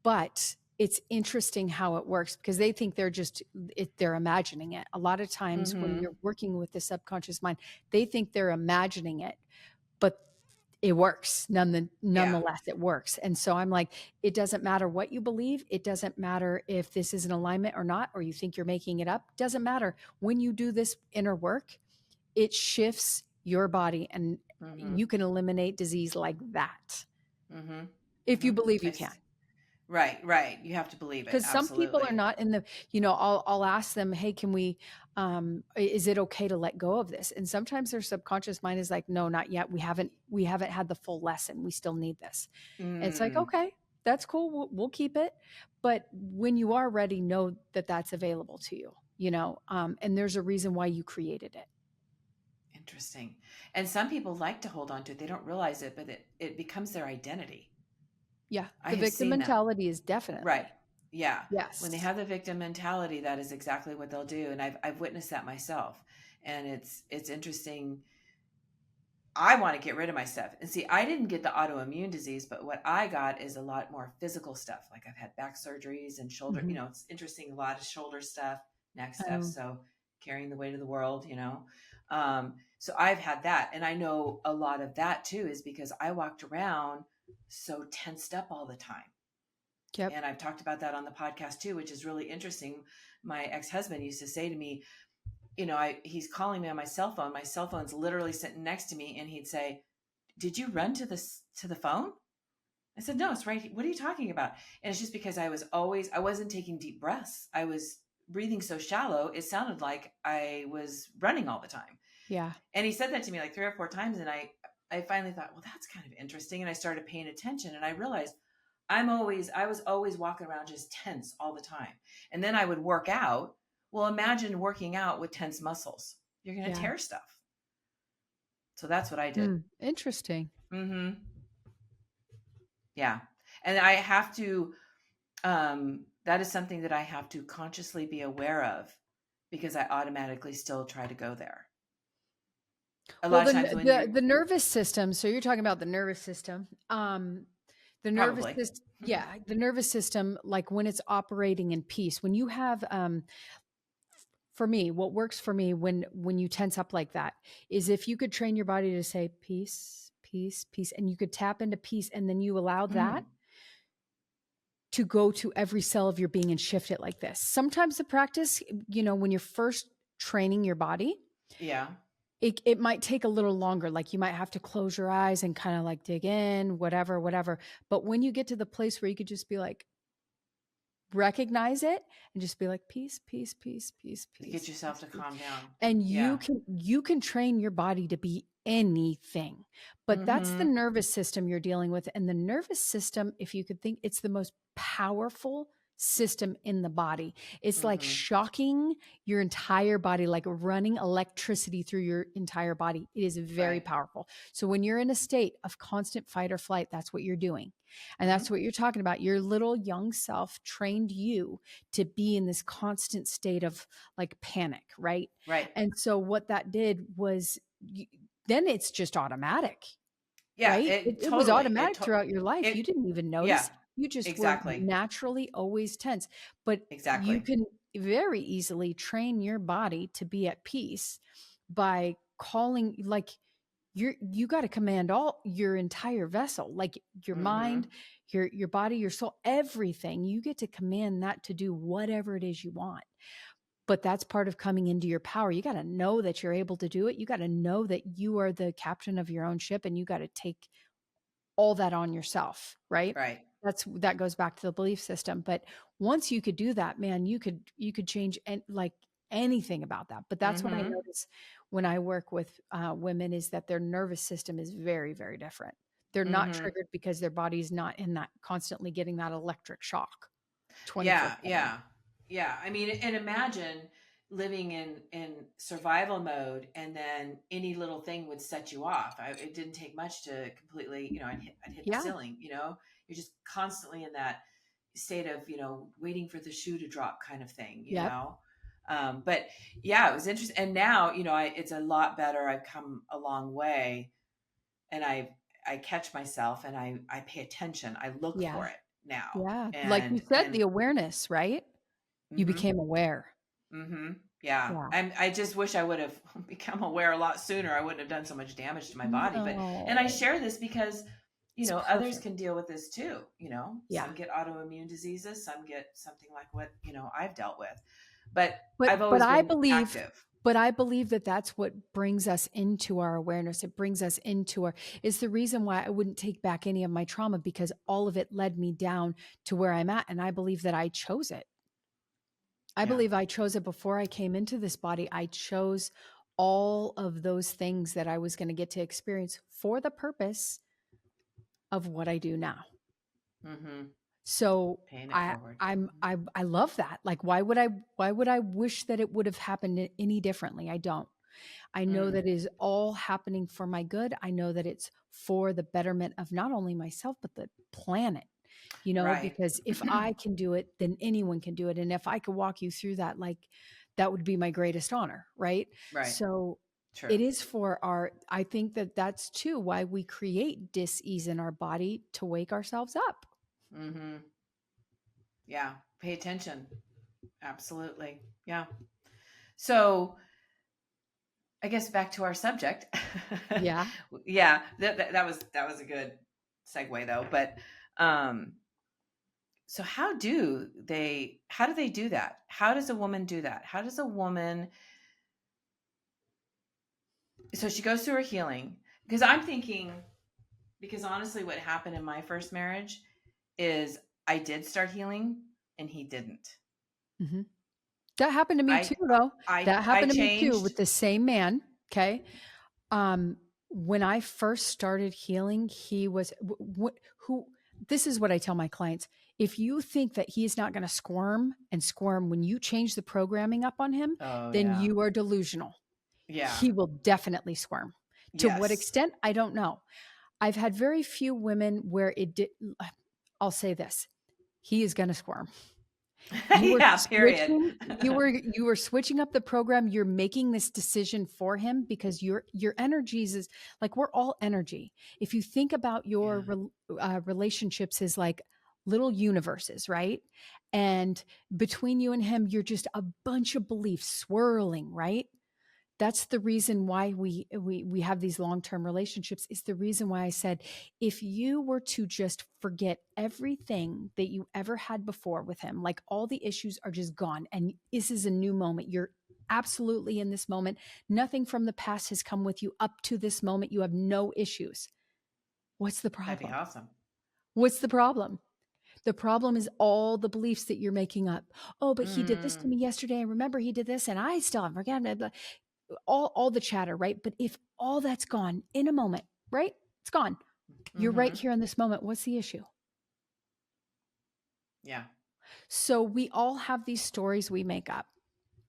But it's interesting how it works because they think they're imagining it. A lot of times when mm-hmm. you're working with the subconscious mind, they think they're imagining it, but it works. Yeah. Nonetheless, it works. And so I'm like, it doesn't matter what you believe. It doesn't matter if this is an alignment or not, or you think you're making it up. Doesn't matter. When you do this inner work, it shifts your body and Mm-hmm. you can eliminate disease like that. Mm-hmm. If Mm-hmm. you believe you can. Right. You have to believe it. Because some people are Absolutely. not in the, I'll ask them, hey, is it okay to let go of this? And sometimes their subconscious mind is like, no, not yet. We haven't had the full lesson. We still need this. And it's like, Mm, okay, that's cool. We'll keep it. But when you are ready, know that that's available to you, and there's a reason why you created it. interesting. And some people like to hold on to it. They don't realize it, but it becomes their identity. Yeah. I The have victim seen that. mentality is Right. definitely. Yeah. When they Yes. have the victim mentality, that is exactly what they'll do. And I've witnessed that myself. And it's interesting. I want to get rid of my stuff. And see, I didn't get the autoimmune disease, but what I got is a lot more physical stuff. Like I've had back surgeries and shoulder, Mhm. it's interesting, a lot of shoulder stuff, neck stuff. Um, So carrying the weight of the world. So I've had that. And I know a lot of that too is because I walked around so tensed up all the time. yep. And I've talked about that on the podcast too, which is really interesting. My ex-husband used to say to me, he's calling me on my cell phone. My cell phone's literally sitting next to me, and he'd say, "Did you run to the phone?" I said, "No, it's right. What are you talking about?" And it's just because I wasn't taking deep breaths. I was breathing so shallow, it sounded like I was running all the time. Yeah. And he said that to me like 3 or 4 times. And I finally thought, well, that's kind of interesting. And I started paying attention, and I realized I was always walking around just tense all the time. And then I would work out. Well, imagine working out with tense muscles. You're going to Yeah. tear stuff. So that's what I did. Interesting. Mm-hmm. Yeah. And I have to, that is something that I have to consciously be aware of, because I automatically still try to go there. A Well, lot of times when you're the nervous system. So you're talking about the nervous system. The nervous probably, system. Yeah, the nervous system, like when it's operating in peace, when you have, for me, what works for me when you tense up like that is if you could train your body to say peace, peace, peace, and you could tap into peace, and then you allow that mm, to go to every cell of your being and shift it like this. Sometimes the practice, when you're first training your body, yeah, it might take a little longer. Like you might have to close your eyes and kind of like dig in, whatever, whatever. But when you get to the place where you could just be like, recognize it and just be like, peace, peace, peace, peace, get peace, yourself peace, to peace. calm down. And Yeah. you can train your body to be anything. But that's the Mm-hmm. nervous system you're dealing with. And the nervous system, if you could think, it's the most powerful system in the body. It's like Mm-hmm. shocking your entire body, like running electricity through your entire body. It is very Right. powerful. So when you're in a state of constant fight or flight, that's what you're doing. And Mm-hmm. that's what you're talking about. Your little young self trained you to be in this constant state of like panic, right? Right. And so what that did was then it's just automatic, Yeah. right? It was automatic throughout your life. You It, didn't even yeah, notice. You just were exactly. naturally always tense. But you Exactly. can very easily train your body to be at peace by calling, like, you got to command all your entire vessel, like your Mm-hmm. mind, your body, your soul, everything. You get to command that to do whatever it is you want. But that's part of coming into your power. You got to know that you're able to do it. You got to know that you are the captain of your own ship, and you got to take all that on yourself, right? Right. That goes back to the belief system. But once you could do that, man, you could change like anything about that. But that's what I Mm-hmm. notice when I work with women, is that their nervous system is very, very different. They're not Mm-hmm. triggered because their body's not in that constantly getting that electric shock Yeah. 24/7. Yeah. Yeah. I mean, and imagine living in survival mode, and then any little thing would set you off. It didn't take much to completely, I'd hit the Yeah. ceiling. You're just constantly in that state of, waiting for the shoe to drop kind of thing. Yep. But yeah, it was interesting. And now, it's a lot better. I've come a long way, and I catch myself, and I pay attention. I look Yeah. for it now. Yeah. Like you said, And the awareness, right? You mm-hmm, became aware. mm-hmm, yeah. Yeah. I just wish I would have become aware a lot sooner. I wouldn't have done so much damage to my body. And I No. share this because, It's others perfect. can deal with this too. Yeah. Some get autoimmune diseases, some get something like what, I've dealt with, but But I've but always I been believe active. but I believe that that's what brings us into our awareness. It brings us into our is the reason why I wouldn't take back any of my trauma, because all of it led me down to where I'm at, and I believe that I chose it. I Yeah. believe I chose it before I came into this body. I chose all of those things that I was going to get to experience for the purpose of what I do now. Mm-hmm. So Paying it I forward. I'm I love that. Like why would I wish that it would have happened any differently? I don't. I know Mm, that it is all happening for my good. I know that it's for the betterment of not only myself, but the planet, right. because if I can do it, then anyone can do it. And if I could walk you through that, like that would be my greatest honor. Right. Right. So True. it is I think that that's too why we create dis-ease in our body, to wake ourselves up. Mm-hmm. Yeah. Pay attention. Absolutely. Yeah. So I guess back to our subject. Yeah. Yeah, that was a good segue though. But um, so how do they do that? How does a woman do that? How does a woman so she goes through her healing, because I'm thinking, because honestly, what happened in my first marriage is I did start healing and he didn't. Mm-hmm. That happened to me I too, though. That I happened to me too changed. with the same man. Okay. When I first started healing, he was who. This is what I tell my clients. If you think that he is not going to squirm and squirm when you change the programming up on him, Oh then yeah. you are delusional. Yeah. He will definitely squirm. To what Yes. extent, I don't know. I've had very few women where it did. I'll say this: he is going to squirm. You were Yeah, period. switching you were switching up the program. You're making this decision for him because your energies is like, we're all energy. If you think about your Yeah. relationships as like little universes, right? And between you and him, you're just a bunch of beliefs swirling, right? That's the reason why we have these long-term relationships. Is the reason why I said, if you were to just forget everything that you ever had before with him, like all the issues are just gone and this is a new moment, you're absolutely in this moment, nothing from the past has come with you up to this moment, you have no issues. What's the That'd be problem? awesome. What's the problem? The problem is all the beliefs that you're making up. Oh, but he did this to Mm. me yesterday, and remember he did this, and I still haven't forgotten it. All the chatter, right? But if all that's gone in a moment, right? It's gone. You're right Mm-hmm. here in this moment. What's the issue? Yeah. So we all have these stories we make up,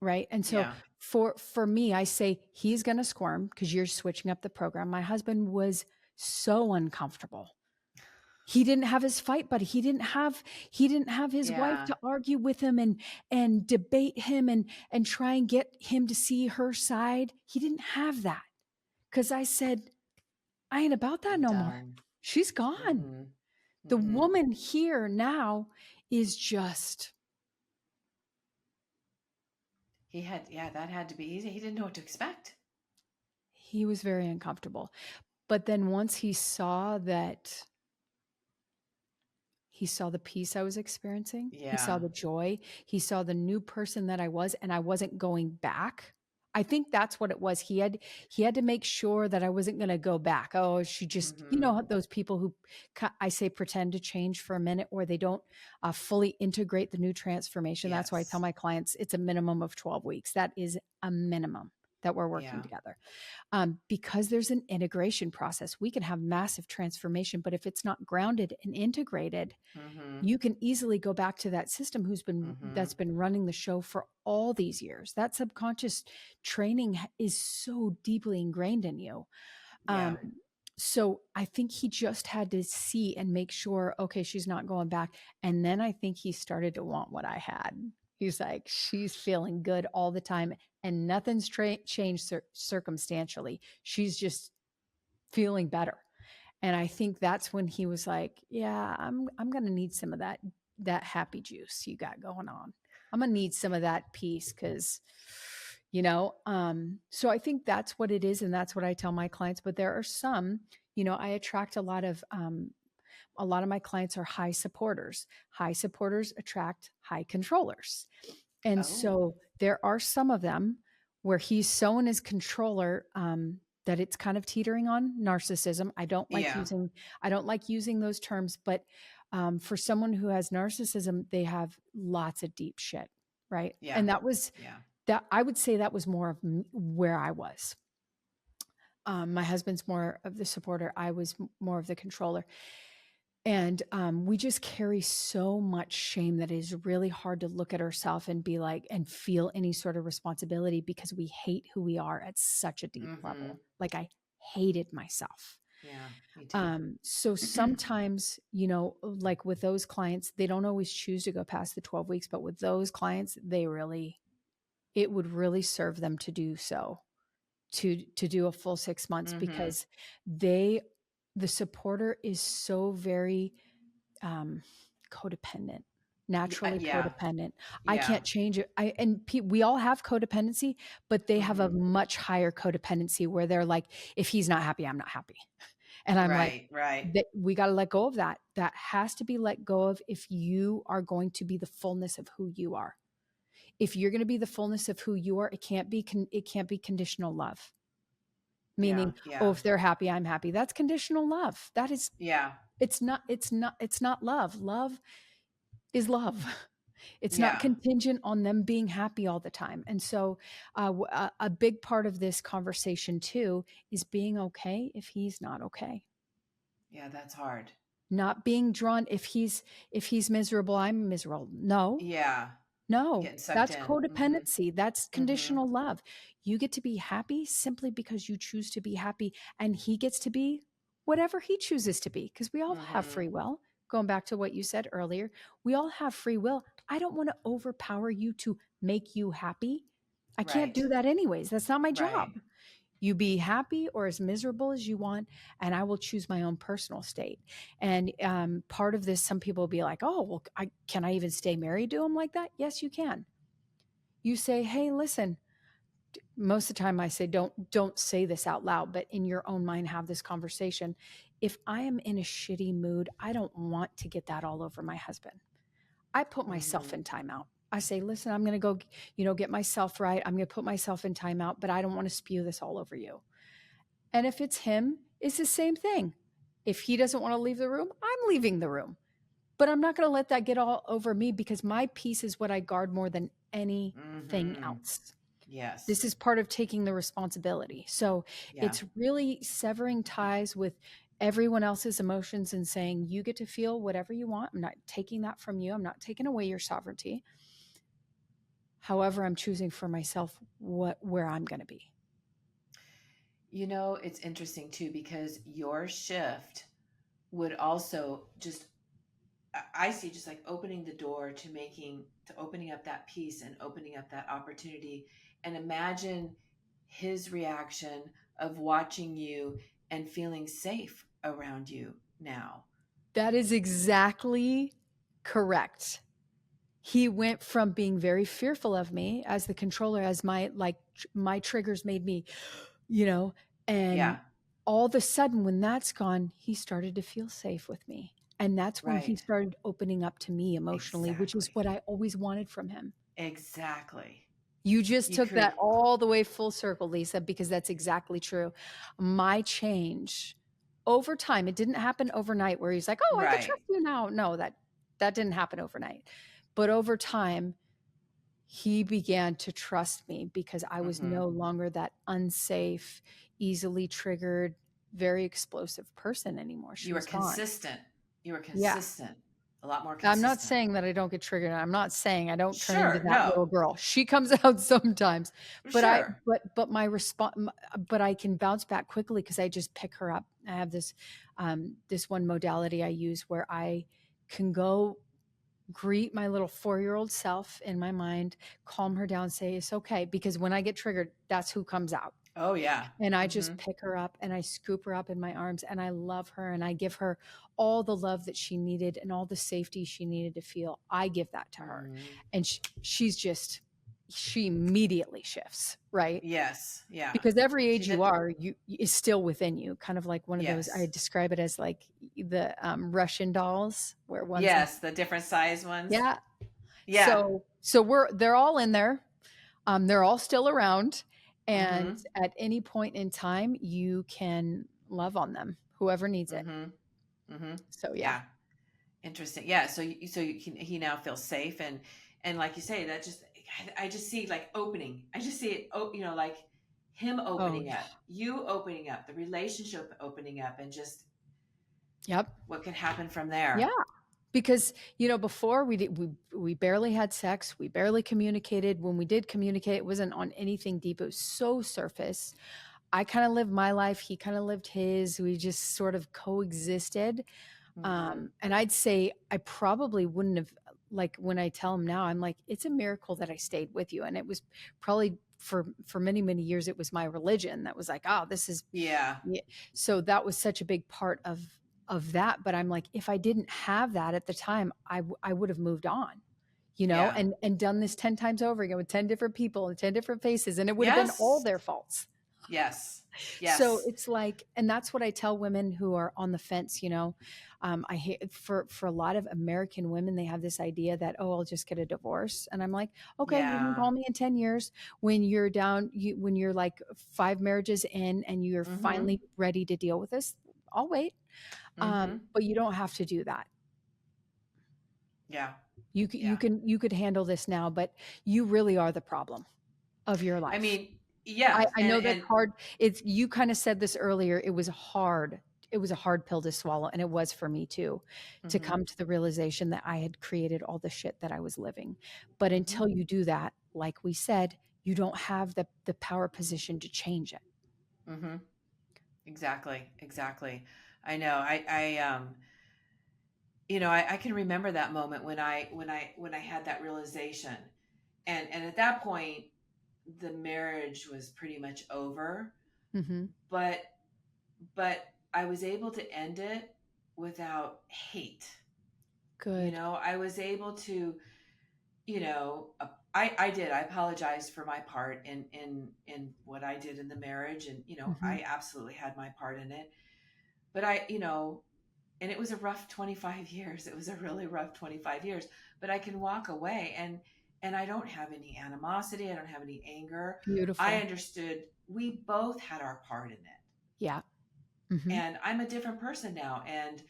right? And so Yeah. for me, I say he's going to squirm because you're switching up the program. My husband was so uncomfortable. He didn't have his fight buddy. He didn't have his wife Yeah. to argue with him and debate him and try and get him to see her side. He didn't have that. Cuz I said, I ain't about that I'm no more. done. She's gone. Mm-hmm. The Mm-hmm. woman here now is just, That had to be easy. He didn't know what to expect. he was very uncomfortable. But then once he saw the peace I was experiencing, he saw Yeah. the joy, he saw the new person that I was, and I wasn't going back. I think that's what it was. He had to make sure that I wasn't going to go back. Oh, she just, Mm-hmm. those people who I say pretend to change for a minute, or they don't fully integrate the new transformation. That's why I tell Yes. my clients it's a minimum of 12 weeks. That is a minimum that we're working Yeah. together. Because there's an integration process. We can have massive transformation, but if it's not grounded and integrated, Mm-hmm. you can easily go back to that system Mm-hmm. that's been running the show for all these years. That subconscious training is so deeply ingrained in you. Yeah. Um, so I think he just had to see and make sure, okay, she's not going back. And then I think he started to want what I had. He's like, she's feeling good all the time and nothing's changed circumstantially. She's just feeling better. And I think that's when he was like, yeah, I'm going to need some of that happy juice you got going on. I'm going to need some of that peace cuz so I think that's what it is and that's what I tell my clients, but there are some, I attract a lot of my clients are high supporters. High supporters attract high controllers. And Oh. so there are some of them where he's so in his controller that it's kind of teetering on narcissism. Yeah. I don't like using those terms, but for someone who has narcissism, they have lots of deep shit, right? Yeah. And that was Yeah. that I would say that was more of where I was. My husband's more of the supporter. I was more of the controller. And we just carry so much shame that it is really hard to look at ourselves and be like, and feel any sort of responsibility because we hate who we are at such a deep Mm-hmm. level. Like I hated myself. Yeah. Me too. So sometimes, like with those clients, they don't always choose to go past the 12 weeks, but with those clients, it would really serve them to do so, to do a full 6 months Mm-hmm. because the supporter is so very codependent, Yeah. naturally Yeah. codependent. I Yeah. can't change it. We all have codependency, but they have a Mm-hmm. much higher codependency where they're like, if he's not happy, I'm not happy. And I'm like, Right. Right. that we got to let go of that. That has to be let go of if you are going to be the fullness of who you are. If you're going to be the fullness of who you are, it can't be conditional love. Yeah. meaning, oh, Yeah. if they're happy, I'm happy. That's conditional love. That is, Yeah. it's not love. Love is love. It's not Yeah. contingent on them being happy all the time. And so a big part of this conversation too is being okay if he's not okay. Yeah. That's hard. Not being drawn if he's miserable, I'm miserable. No. Yeah. No, Getting sucked that's in. Mm-hmm. codependency. That's Mm-hmm. conditional love. You get to be happy simply because you choose to be happy, and he gets to be whatever he chooses to be, because we all have Mm-hmm. free will. Going back to what you said earlier, we all have free will. I don't want to overpower you to make you happy. I can't Right. do that anyways. That's not my Right. job. You be happy or as miserable as you want, and I will choose my own personal state. And part of this, some people will be like, oh, well, can I even stay married to him like that? Yes, you can. You say, hey, listen, most of the time I say, don't say this out loud, but in your own mind, have this conversation. If I am in a shitty mood, I don't want to get that all over my husband. I put myself Mm-hmm. in timeout. I say, listen, I'm going to go, get myself right. I'm going to put myself in timeout, but I don't want to spew this all over you. And if it's him, it's the same thing. If he doesn't want to leave the room, I'm leaving the room. But I'm not going to let that get all over me, because my peace is what I guard more than anything Mm-hmm. else. Yes. This is part of taking the responsibility. So Yeah. it's really severing ties with everyone else's emotions and saying, you get to feel whatever you want. I'm not taking that from you. I'm not taking away your sovereignty. However, I'm choosing for myself where I'm going to be. It's interesting too, because your shift would also just, I see just like opening the door to opening up that peace and opening up that opportunity. And imagine his reaction of watching you and feeling safe around you now. That is exactly correct. He went from being very fearful of me as the controller, as my triggers made me, you know, and Yeah. all of a sudden when that's gone, he started to feel safe with me. And that's when he Right. started opening up to me emotionally, which is Exactly. what I always wanted from him. Exactly. You just You took that create. all the way full circle, Lisa, because that's exactly true. My change over time, it didn't happen overnight where he's like, "Oh, I could Right. trust you now." No, that didn't happen overnight. But over time, he began to trust me because I was Mm-hmm. no longer that unsafe, easily triggered, very explosive person anymore. She You were was gone. consistent. You were Yeah. consistent. A lot more I'm not consistent. saying that I don't get triggered. I'm not saying I don't turn into Sure. that No. little girl. She comes out sometimes, Sure. but my response, but I can bounce back quickly because I just pick her up. I have this one modality I use where I can go greet my little 4-year-old self in my mind, calm her down, say it's okay, because when I get triggered, that's who comes out. Oh yeah. And I Mm-hmm. just pick her up and I scoop her up in my arms and I love her and I give her all the love that she needed and all the safety she needed to feel. I give that to her. Mm-hmm. And she immediately shifts, right? Yes. Yeah. Because every age She's you a are, you is still within you. Kind of like one of those, I yes. describe it as like the Russian dolls where one's like, Yes. The different size ones. yeah. Yeah. So they're all in there. They're all still around. And Mm-hmm. at any point in time, you can love on them, whoever needs it. Mm-hmm. Mm-hmm. So, yeah. Yeah. Interesting. Yeah. He now feels safe, and like you say, that just, I just see like opening. I just see it. Oh, like him Oh, opening yeah. up, you opening up, the relationship opening up, and just Yep. what can happen from Yeah. there. Because, before we barely had sex. We barely communicated. When we did communicate, it wasn't on anything deep. It was so surface. I kind of lived my life. He kind of lived his. We just sort of coexisted. Mm-hmm. And I'd say I probably wouldn't have, like when I tell him now, I'm like, it's a miracle that I stayed with you. And it was probably for many, many years, it was my religion that was like, oh, this is, Yeah. yeah. So that was such a big part of that. But I'm like, if I didn't have that at the time, I would have moved on, Yeah. and done this 10 times over again with 10 different people and 10 different faces. And it would have been all Yes. their faults. Yes. So Yes. it's like, and that's what I tell women who are on the fence, I hate for a lot of American women, they have this idea that, oh, I'll just get a divorce. And I'm like, okay, you can Yeah. call me in 10 years when you're when you're like 5 marriages in and you're Mm-hmm. finally ready to deal with this. I'll wait. Mm-hmm. But you don't have to do that. Yeah. You Yeah. you could handle this now, but you really are the problem of your I life. mean, yeah. I know that's hard. It's you kind of said this earlier. It was hard. It was a hard pill to swallow, and it was for me too, to Mm-hmm. come to the realization that I had created all the shit that I was living. But Mm-hmm. until you do that, like we said, you don't have the power position to change it. Mm-hmm. Exactly. Exactly. I know. I can remember that moment when I had that realization. And at that point, the marriage was pretty much over, Hmm. but I was able to end it without hate. Good. I was able to, I did. I apologized for my part in what I did in the marriage, and Hmm. I absolutely had my part in it. But and it was a rough 25 years. It was a really rough 25 years, but I can walk away and I don't have any animosity. I don't have any anger. I Beautiful. understood we both had our part in it. Yeah. Hmm. And I'm a different person now. And,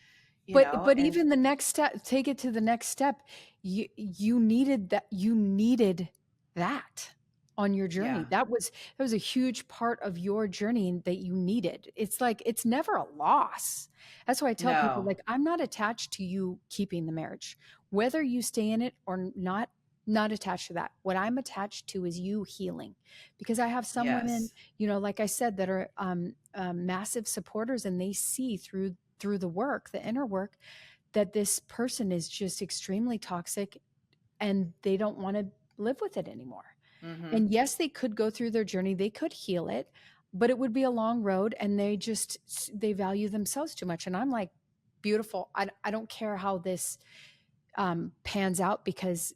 But and even the next step, take it to the next step. You needed that. You needed that on your journey. yeah, That was a huge part of your journey that you needed. It's like it's never a loss. That's why I tell people, no, like, I'm not attached to you keeping the marriage, whether you stay in it or not. Not attached to that. What I'm attached to is you healing, because I have some women, yes. like I said, that are massive supporters, and they see through the work, the inner work, that this person is just extremely toxic and they don't want to live with it anymore. Mm-hmm. And yes, they could go through their journey, they could heal it, but it would be a long road, and they value themselves too much. And I'm like, beautiful. I don't care how this pans out, because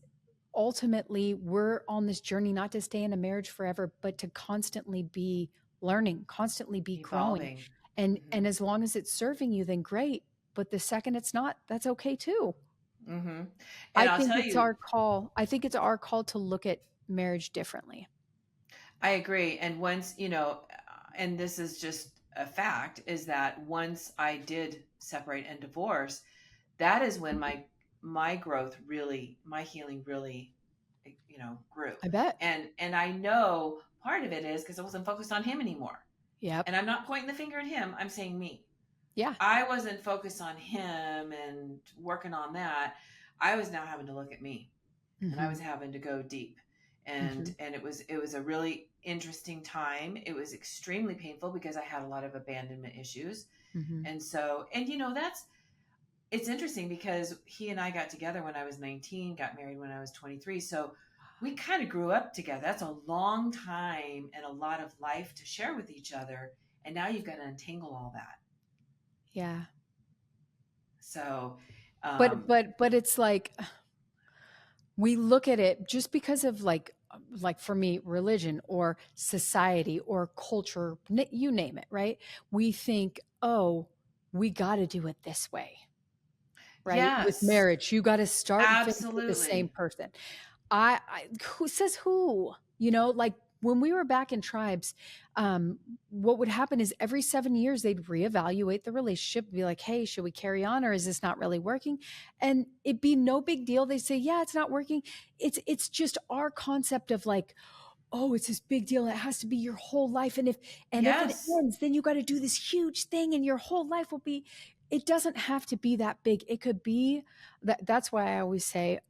ultimately we're on this journey not to stay in a marriage forever, but to constantly be learning, constantly be growing. Evolving. And Mm-hmm. as long as it's serving you, then great. But the second it's not, that's okay too. Mm-hmm. And I I'll think tell it's you, our call. I think it's our call to look at marriage differently. I agree. And once, and this is just a fact, is that once I did separate and divorce, that is when my growth really, my healing really, grew. I bet. And I know part of it is because I wasn't focused on him anymore. Yep. And I'm not pointing the finger at him. I'm saying me. Yeah. I wasn't focused on him and working on that. I was now having to look at me, and I Hmm. was having to go deep. Hmm. And it was a really interesting time. It was extremely painful because I had a lot of abandonment issues. Hmm. And so, and that's it's interesting because he and I got together when I was 19, got married when I was 23. So we kind of grew up together. That's a long time and a lot of life to share with each other. And now you've got to untangle all that. Yeah. So, But it's like, we look at it just because of like for me, religion or society or culture, you name it, right? We think, oh, we got to do it this way, right? With yes, marriage, you got to start and finish with the same absolutely. person. Who says who? Like when we were back in tribes, what would happen is every 7 years they'd reevaluate the relationship, be like, hey, should we carry on, or is this not really working? And it'd be no big deal. They say, yeah, it's not working. It's just our concept of like, oh, it's this big deal. It has to be your whole life. And if it Yes, ends, then you got to do this huge thing and your whole life will be, it doesn't have to be that big. It could be that's why I always say,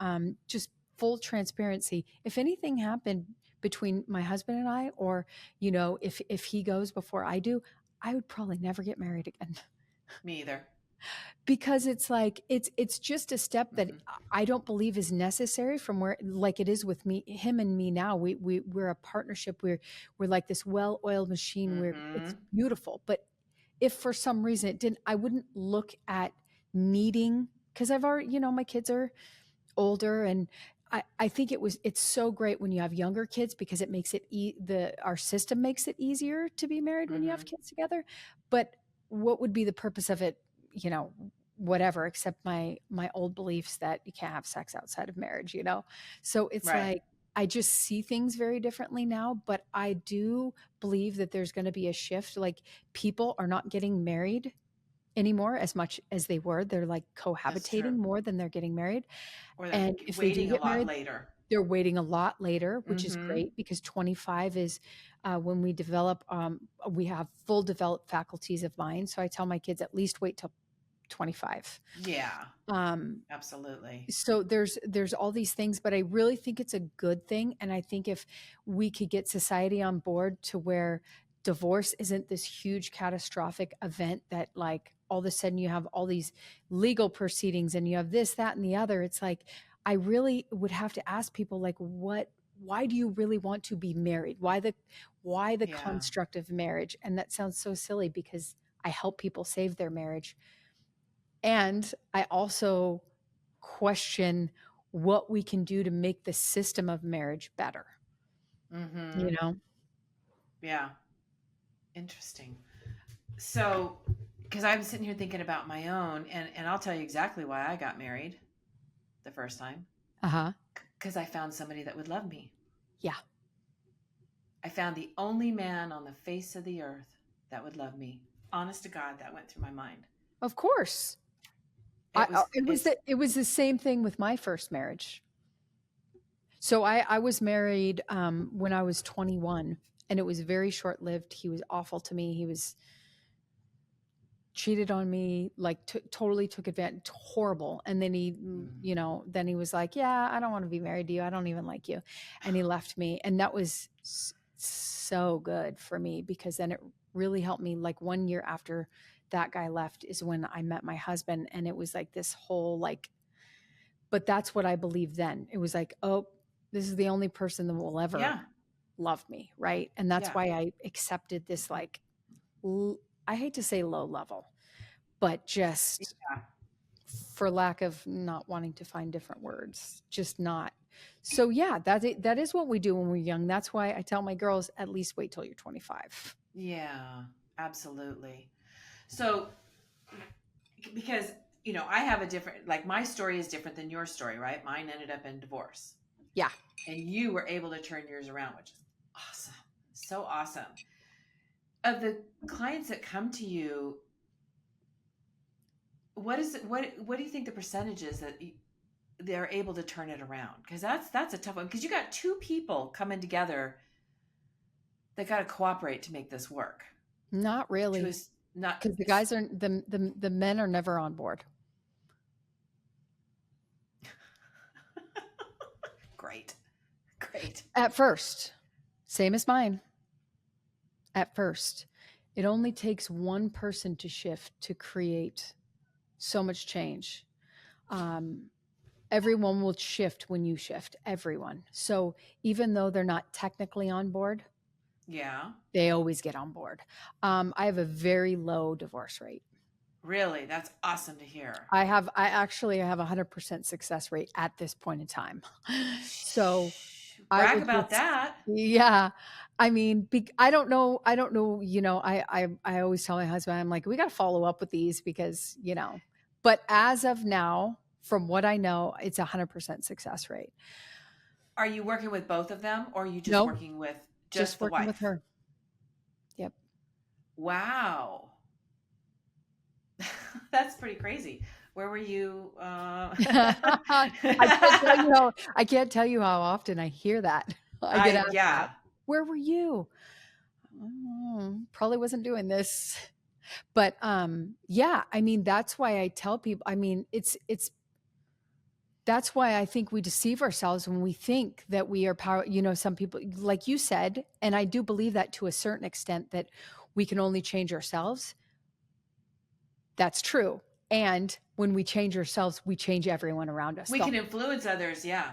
just full transparency. If anything happened between my husband and I, or, if he goes before I do, I would probably never get married again. me either. Because it's like it's just a step that Hmm. I don't believe is necessary, from where, like it is with me, him and me now. We're a partnership. We're like this well-oiled machine where it's Hmm. beautiful. But if for some reason it didn't, I wouldn't look at needing, because I've already, my kids are older, and I think it's so great when you have younger kids because it makes it our system makes it easier to be married when you have Mm-hmm. kids together. But what would be the purpose of it? You know, whatever, except my old beliefs that you can't have sex outside of marriage. So it's Right. like I just see things very differently now. But I do believe that there's going to be a shift. Like people are not getting married anymore as much as they were. They're like That's true. cohabitating more than they're getting married. Or they're And if they do waiting a get lot married, later. they're waiting a lot later, which is Mm-hmm. great because 25 is when we develop, we have full developed faculties of mind. So I tell my kids at least wait till 25. Yeah, Um, absolutely. so there's all these things, but I really think it's a good thing. And I think if we could get society on board to where divorce isn't this huge catastrophic event that like all of a sudden you have all these legal proceedings and you have this, that, and the other, it's like I really would have to ask people like why do you really want to be married? Why the Yeah. construct of marriage? And that sounds so silly because I help people save their marriage. And I also question what we can do to make the system of marriage better, Mm-hmm. you know? Yeah. Interesting. So, because I'm sitting here thinking about my own, and I'll tell you exactly why I got married the first time. Uh-huh. Because I found somebody that would love me. Yeah. I found the only man on the face of the earth that would love me. Honest to God, that went through my mind. Of course. It was, it's, It was the same thing with my first marriage. So I was married when I was 21 and it was very short lived. He was awful to me. He was cheated on me, like totally took advantage, horrible. And then then he was like, yeah, I don't want to be married to you. I don't even like you. And he left me. And that was so good for me because then it really helped me. Like 1 year after that guy left is when I met my husband. And it was like this whole but that's what I believed then. It was like, oh, this is the only person that will ever yeah, love me. Right. And that's yeah, why I accepted this, I hate to say low level, but just yeah, for lack of not wanting to find different words, just not. So yeah, that is what we do when we're young. That's why I tell my girls at least wait till you're 25. yeah, absolutely. So, because, I have a different, like my story is different than your story, right? Mine ended up in divorce. Yeah. And you were able to turn yours around, which is awesome. So awesome. Of the clients that come to you, what is it, what do you think the percentage is that they're able to turn it around? Because that's a tough one. Because you got two people coming together that got to cooperate to make this work. Not really, Not because the guys are the men are never on board. great. At first, same as mine. At first, it only takes one person to shift to create so much change. Everyone will shift when you shift, everyone. So even though they're not technically on board, Yeah. they always get on board. I have a very low divorce rate. Really, that's awesome to hear. I actually have a 100% success rate at this point in time. So I Brag would about just, that. yeah. I mean, I don't know. I always tell my husband, I'm like, we got to follow up with these because, but as of now, from what I know, it's 100% success rate. Are you working with both of them, or are you just No, working with just just the working with wife? her. Yep. Wow. That's pretty crazy. Where were you? I can't tell you how often I hear that. I get asked that. Yeah. Where were you? Probably wasn't doing this. But yeah, I mean, that's why I tell people, I mean, that's why I think we deceive ourselves when we think that we are power. Some people, like you said, and I do believe that to a certain extent, that we can only change ourselves. That's true. And when we change ourselves, we change everyone around us. We can influence others. Yeah.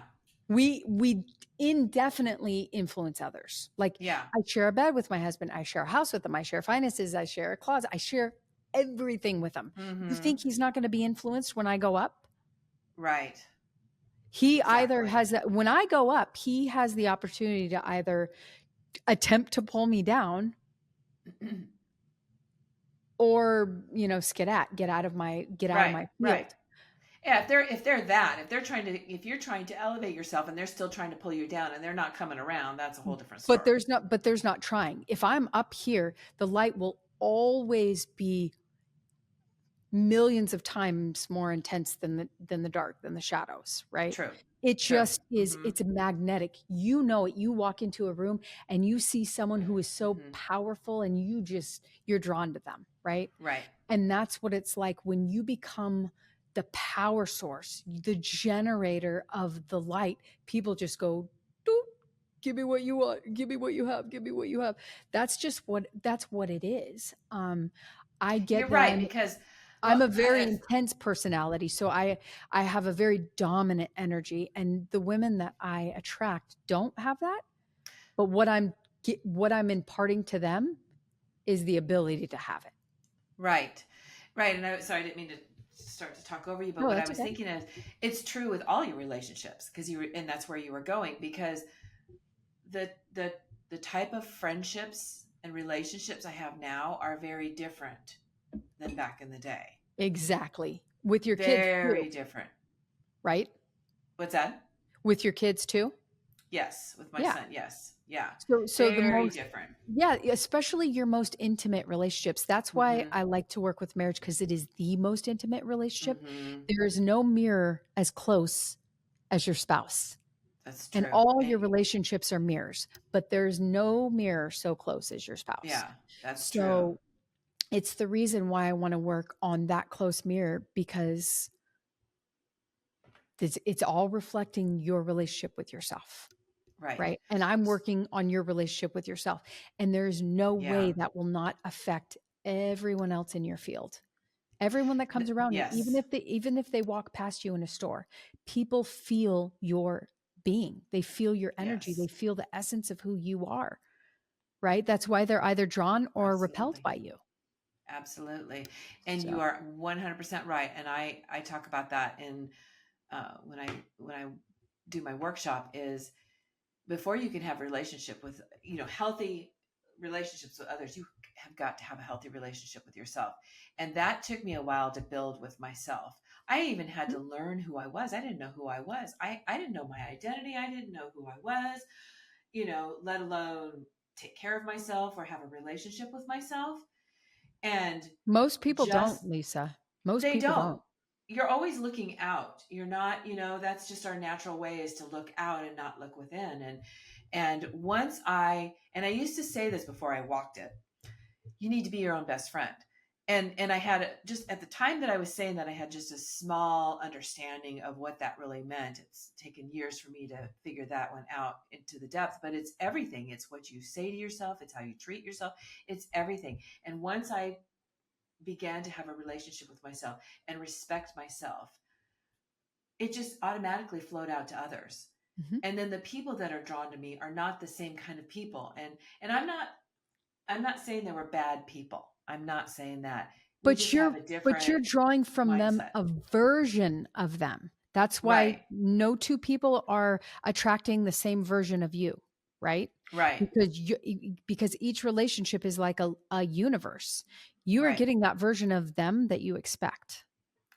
We indefinitely influence others. Like Yeah. I share a bed with my husband. I share a house with him. I share finances. I share a closet. I share everything with him. You Mm-hmm. think he's not going to be influenced when I go up? Right. He either Exactly. has that, when I go up, he has the opportunity to either attempt to pull me down or, get out of my Right, right. field. Yeah, if you're trying to elevate yourself and they're still trying to pull you down and they're not coming around, that's a whole different story. But there's not trying. If I'm up here, the light will always be millions of times more intense than the dark, than the shadows, right? True. It True. just is, Mhm. it's magnetic. You know it. You walk into a room and you see someone who is so Mhm. powerful and you're drawn to them, right? Right. And that's what it's like when you become the power source, the generator of the light. People just go, "Doop, give me what you want, give me what you have, give me what you have." That's what it is. I You're get that right because I'm well, a very intense personality, so I have a very dominant energy, and the women that I attract don't have that. But what I'm imparting to them is the ability to have it. right. Right. And sorry, I didn't mean to start to talk over you, but No, what I that's was okay. thinking is it's true with all your relationships because and that's where you were going because the the the type of friendships and relationships I have now are very different than back in the day. Exactly. With your kids too, Very different. right? What's that? With your kids too? Yes, with my Yeah. son. Yes. Yeah. So the Very most different. yeah, especially your most intimate relationships. That's why Mhm. I like to work with marriage because it is the most intimate relationship. Mhm. There is no mirror as close as your spouse. That's And true. all your And relationships are mirrors, but there's no mirror so close as your spouse. yeah, that's true. So it's the reason why I want to work on that close mirror because it's all reflecting your relationship with yourself. Right. Right. And I'm working on your relationship with yourself. And there's no way Yeah. that will not affect everyone else in your field. Everyone that comes around you, Yes. even if they walk past you in a store, people feel your being. They feel your energy. They Yes. feel the essence of who you are. Right. That's why they're either drawn or repelled Absolutely. by you. Absolutely. And you So are 100% right. And I talk about that in when I do my workshop is before you can have a relationship with healthy relationships with others, you have got to have a healthy relationship with yourself. And that took me a while to build with myself. I even had mhm. to learn who I was. I didn't know who I was. I didn't know my identity. I didn't know who I was, let alone take care of myself or have a relationship with myself. And Most people don't, just Lisa. Most they people don't. don't. You're always looking out. You're not, that's just our natural way is to look out and not look within. And I used to say this before I walked it, you need to be your own best friend. And I had just at the time that I was saying that I had just a small understanding of what that really meant. It's taken years for me to figure that one out into the depth, but it's everything. It's what you say to yourself. It's how you treat yourself. It's everything. And once I began to have a relationship with myself and respect myself, it just automatically flowed out to others. Mhm. And then the people that are drawn to me are not the same kind of people. And I'm not saying they were bad people. I'm not saying that. We But just have you're a but you're different drawing from them mindset. a version of them. That's why Right. no two people are attracting the same version of you, right? Right. Because each relationship is like a universe. You are Right. getting that version of them that you expect.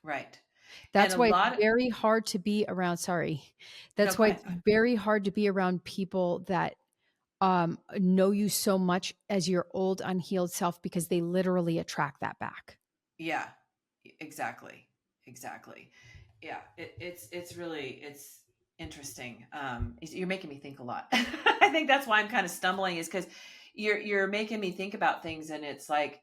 Right. And That's a why it's lot of, very hard to be around, sorry. no, That's go why ahead. it's Go ahead. very hard to be around people that know you so much as your old unhealed self because they literally attract that back. Yeah, exactly. Exactly. Yeah. It's really, it's interesting. You're making me think a lot. I think that's why I'm kind of stumbling is because you're making me think about things and it's like,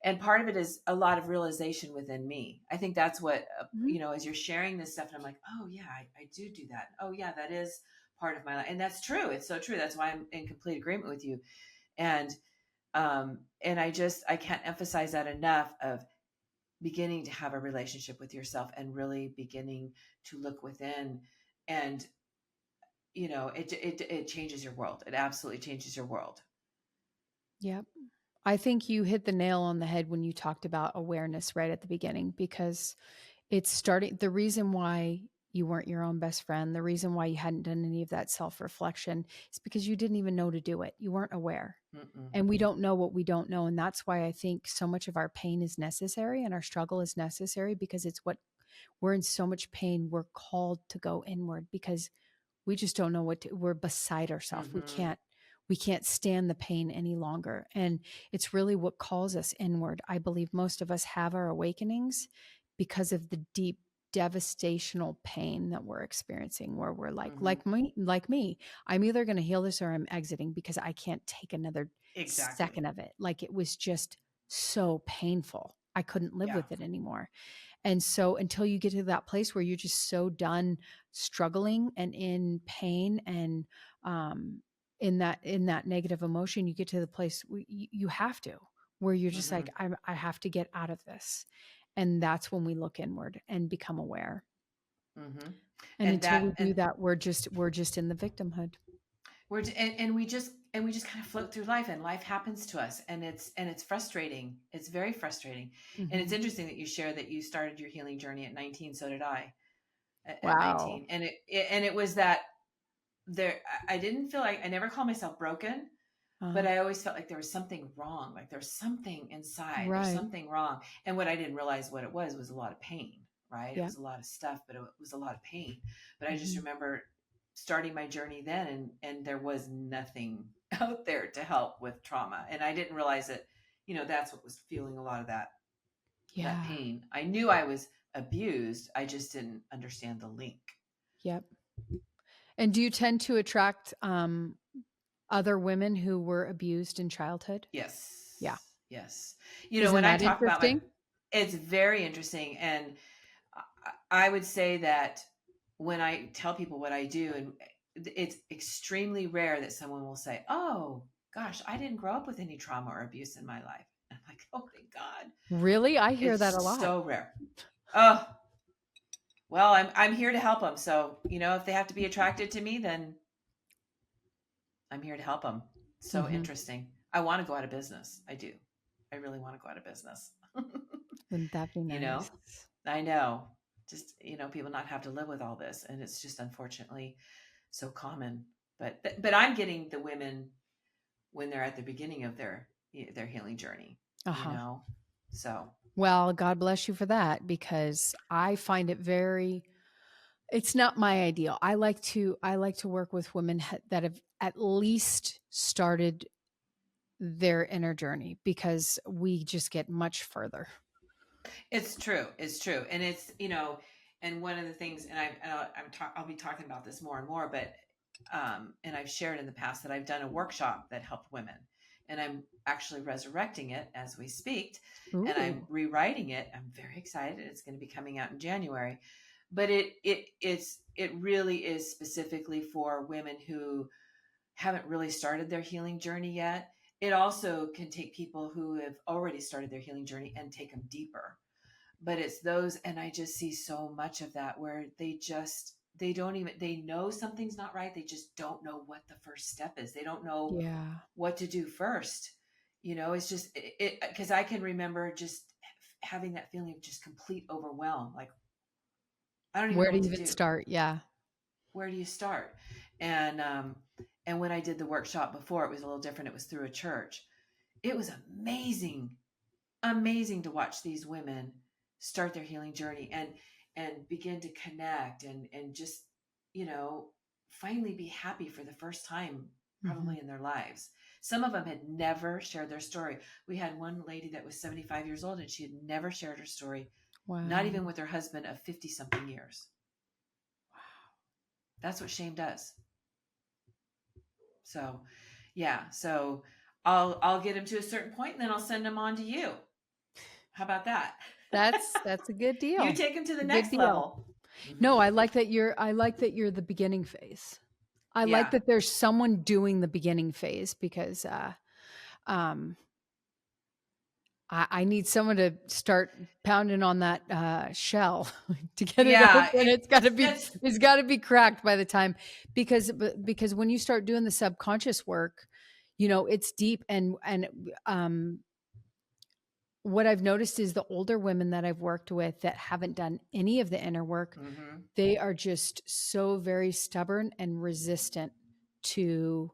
and part of it is a lot of realization within me. I think that's what Mhm. as you're sharing this stuff and I'm like, oh yeah, I do that. Oh yeah, that is part of my life. And that's true. It's so true. That's why I'm in complete agreement with you. And I can't emphasize that enough of beginning to have a relationship with yourself and really beginning to look within. And it changes your world. It absolutely changes your world. Yep. I think you hit the nail on the head when you talked about awareness right at the beginning because it's starting. The reason why you weren't your own best friend. The reason why you hadn't done any of that self-reflection is because you didn't even know to do it. You weren't aware. Mm-mm. And we don't know what we don't know. And that's why I think so much of our pain is necessary and our struggle is necessary, because it's what we're in so much pain. We're called to go inward because we just don't know we're beside ourselves. Mm-hmm. We can't stand the pain any longer. And it's really what calls us inward. I believe most of us have our awakenings because of the deep devastational pain that we're experiencing, where we're Mm-hmm. like me, I'm either going to heal this or I'm exiting, because I can't take another Exactly. second of it. Like, it was just so painful. I couldn't live Yeah. with it anymore. And so until you get to that place where you're just so done struggling and in pain and in that negative emotion, you get to the place where you have to, where you're just Mm-hmm. like, I have to get out of this. And that's when we look inward and become aware. Mm-hmm. And And until we that, do and that, we're just in the victimhood. and we just kind of float through life, and life happens to us, and it's frustrating. It's very frustrating. And it's Hmm. interesting that you share that you started your healing journey at 19. So did I at Wow. 19. And it was that there, I didn't feel like, I never called myself broken, but Uh-huh. I always felt like there was something wrong. Like there's something inside, there's Right. something wrong. And what I didn't realize what it was a lot of pain, right? It Yeah. was a lot of stuff, but it was a lot of pain. But I just Hmm. remember starting my journey then, and there was nothing out there to help with trauma. And I didn't realize that, that's what was fueling a lot of that Yeah. pain. I knew I was abused. I just didn't understand the link. Yep. And do you tend to attract other women who were abused in childhood? Yeah. Yes. Yes. Isn't When I that talk about my, interesting? it's very interesting. And I would say that when I tell people what I do, and it's extremely rare that someone will say, "Oh, gosh, I didn't grow up with any trauma or abuse in my life." I'm like, "Oh, thank God." Really? I hear that a It's lot. so rare. Oh, well, I'm here to help them. So, if they have to be attracted to me, then I'm here to help them. So Hmm. interesting. I want to go out of business. I do. I really want to go out of business. Wouldn't that be you know, nice? I know. Just, people not have to live with all this. And it's just unfortunately so common. But I'm getting the women when they're at the beginning of their healing journey, you Uh-huh. know. So, Well, God bless you for that, because I find it very, it's not my ideal. I like to work with women that have at least started their inner journey, because we just get much further. it's true. It's true. And it's, and one of the things, and I'll be talking about this more and more, but, and I've shared in the past that I've done a workshop that helped women, and I'm actually resurrecting it as we speak, and I'm Ooh. rewriting it. I'm very excited. It's going to be coming out in January, but it really is specifically for women who haven't really started their healing journey yet. It also can take people who have already started their healing journey and take them deeper. But it's those, and I just see so much of that where they don't even, they know something's not right. They just don't know what the first step is. They don't know Yeah. what to do first. It's just it, because I can remember just having that feeling of just complete overwhelm. Like, I don't even Where know to what to even do. start? Yeah. Where do you start? And when I did the workshop before, it was a little different. It was through a church. It was amazing to watch these women start their healing journey and begin to connect and just, you know finally be happy for the first time Hmm. probably in their lives. Some of them had never shared their story. We had one lady that was 75 years old, and she had never shared her story, not Wow. even with her husband of 50 something years. That's what shame does. So, yeah. So I'll get him to a certain point, and then I'll send him on to you. How about that? That's a good You deal. take him to the A good next deal. level. No, Hmm. I like that you're the beginning phase. I like Yeah. that there's someone doing the beginning phase, because um I need someone to start pounding on that shell to get it Yeah. open. That's It's got to be cracked by the time, because when you start doing the subconscious work, it's deep, and what I've noticed is the older women that I've worked with that haven't done any of the inner work, Mm-hmm. they are just so very stubborn and resistant to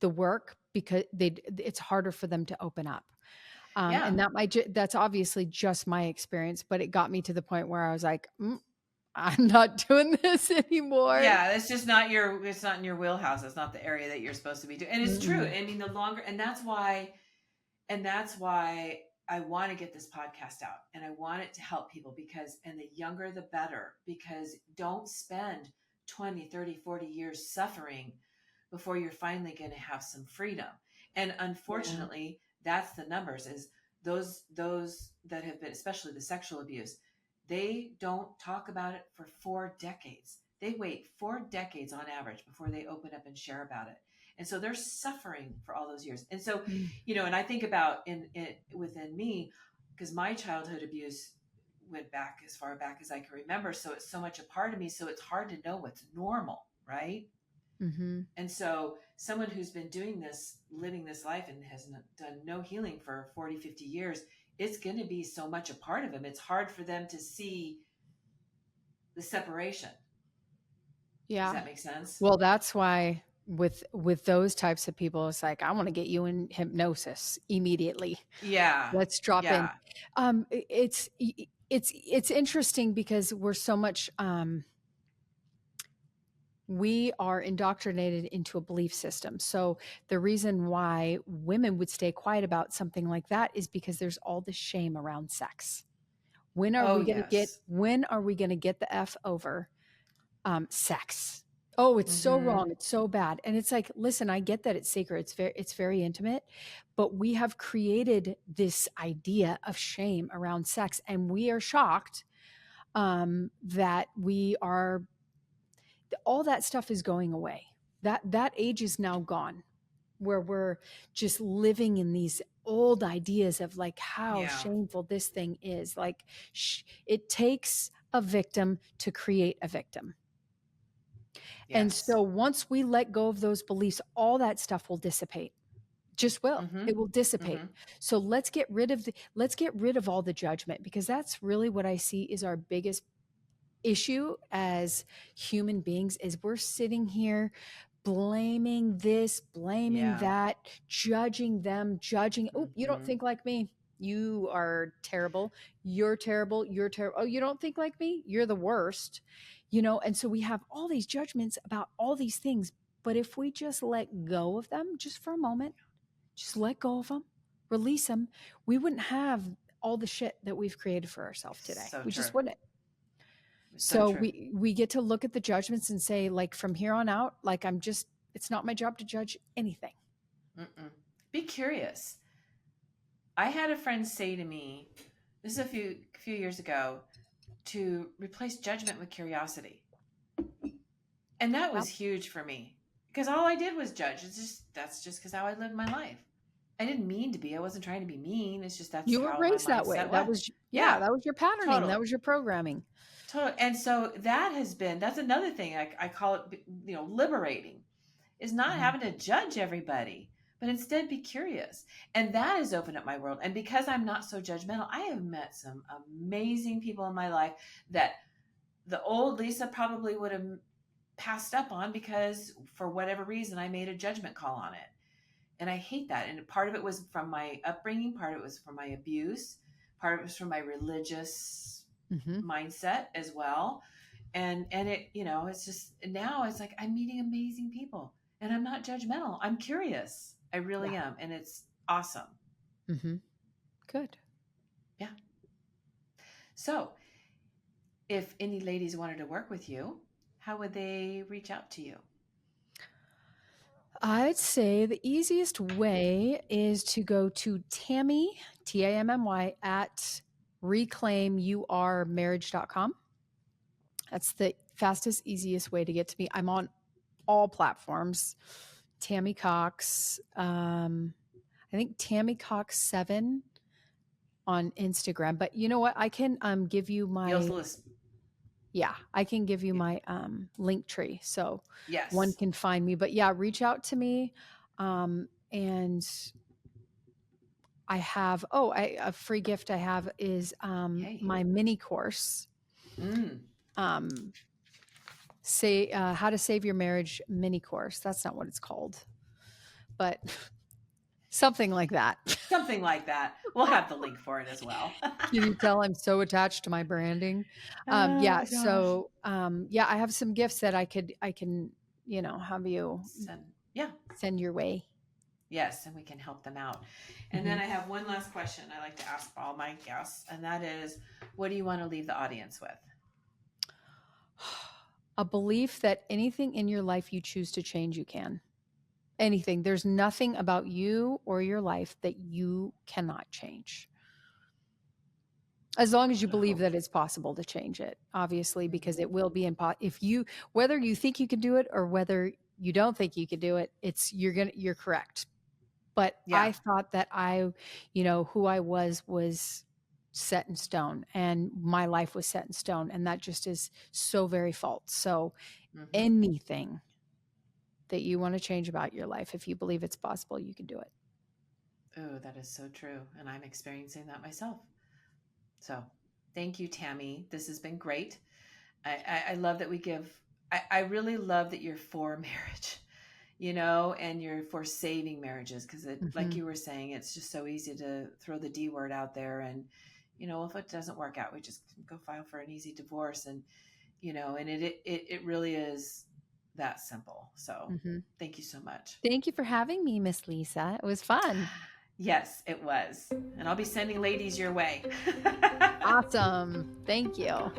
the work because it's harder for them to open up. Yeah. And that's obviously just my experience, but it got me to the point where I was like, I'm not doing this anymore. Yeah, it's not in your wheelhouse. It's not the area that you're supposed to be doing. And it's true. Mm-mm. I mean, the longer, and that's why I want to get this podcast out, and I want it to help people, because, and the younger the better, because don't spend 20, 30, 40 years suffering before you're finally going to have some freedom. And Yeah. unfortunately, that's the numbers, is those that have been, especially the sexual abuse, they don't talk about it for 4 decades. They wait 4 decades on average before they open up and share about it. And so they're suffering for all those years. And so, Mm. and I think about in within me, because my childhood abuse went back as far back as I can remember. So it's so much a part of me. So it's hard to know what's normal, right? Mm-hmm. And so someone who's been doing this, living this life, and has done no healing for 40, 50 years, it's going to be so much a part of them. It's hard for them to see the separation. Does Yeah. that make sense? Well, that's why with those types of people, it's like, I want to get you in hypnosis immediately. Yeah. Let's drop in. Yeah. It's interesting because we're so much we are indoctrinated into a belief system. So the reason why women would stay quiet about something like that is because there's all this shame around sex. Oh, yes. When are we going to get the F over sex? Oh, it's so Mm-hmm. wrong. It's so bad. And it's like, listen, I get that it's sacred. It's very intimate, but we have created this idea of shame around sex, and we are shocked that all that stuff is going away. That age is now gone, where we're just living in these old ideas of like how Yeah. shameful this thing is. Like it takes a victim to create a victim. And Yes. so once we let go of those beliefs, all that stuff will dissipate. Just will. Mm-hmm. It will dissipate. Mm-hmm. So let's get rid of all the judgment, because that's really what I see is our biggest issue as human beings. Is we're sitting here blaming this, blaming Yeah. that, judging them, judging, oh, you don't Mm-hmm. think like me, you are terrible, you're terrible, you're terrible, oh, you don't think like me, you're the worst. And so we have all these judgments about all these things. But if we just let go of them just for a moment, just let go of them, release them, we wouldn't have all the shit that we've created for ourselves today. So We true. just wouldn't. So So true. we get to look at the judgments and say, like, from here on out, like, it's not my job to judge anything. Mm-mm. Be curious. I had a friend say to me, this is a few years ago, to replace judgment with curiosity. And that Yeah. was huge for me, because all I did was judge. That's just because how I lived my life. I didn't mean to be. I wasn't trying to be mean. It's just that's You were how my raised that way. mindset was. Yeah, Yeah, that was your patterning. That totally. was your programming. Totally. And so that's another thing. I call it, liberating, is not Mhm. having to judge everybody, but instead be curious. And that has opened up my world. And because I'm not so judgmental, I have met some amazing people in my life that the old Lisa probably would have passed up on, because for whatever reason I made a judgment call on it. And I hate that. And part of it was from my upbringing, part of it was from my abuse, part of it was from my religious Mhm. mindset as well. And it, it's just, now it's like I'm meeting amazing people, and I'm not judgmental. I'm curious. I Yeah. really am. And it's awesome. Mhm. Good. Yeah. So if any ladies wanted to work with you, how would they reach out to you? I'd say the easiest way is to go to Tammy, Tammy, at reclaimyourmarriage.com. That's the fastest, easiest way to get to me. I'm on all platforms. Tammy Cox. I think Tammy Cox 7 on Instagram. But you know what? I can give you You'll my list. I can give you my link tree, so one Yes. can find me. But yeah, reach out to me, and I have, a free gift I have is Yay. my mini course. Mm. Say How to Save Your Marriage mini course. That's not what it's called, but something like that. Something like that. We'll have the link for it as well. Can you tell I'm so attached to my branding? Oh Yeah. my gosh. So yeah, I have some gifts that I can, have you Yeah. send your way. Yes, and we can help them out. And then I have one last question I like to ask all my guests, and that is, what do you want to leave the audience with? A belief that anything in your life you choose to change, you can. Anything. There's nothing about you or your life that you cannot change. As long as you believe that it's possible to change it, obviously, because it will be whether you think you can do it or whether you don't think you can do it, you're correct. But Yeah. I thought that who I was set in stone and my life was set in stone. And that just is so very false. So anything that you want to change about your life, if you believe it's possible, you can do it. Oh, that is so true. And I'm experiencing that myself. So thank you, Tammy. This has been great. I love that I really love that you're for marriage, and you're for saving marriages, because like you were saying, it's just so easy to throw the D word out there. And, if it doesn't work out, we just go file for an easy divorce. And, and it really is that simple. So thank you so much. Thank you for having me, Miss Lisa. It was fun. Yes, it was. And I'll be sending ladies your way. Awesome. Thank you.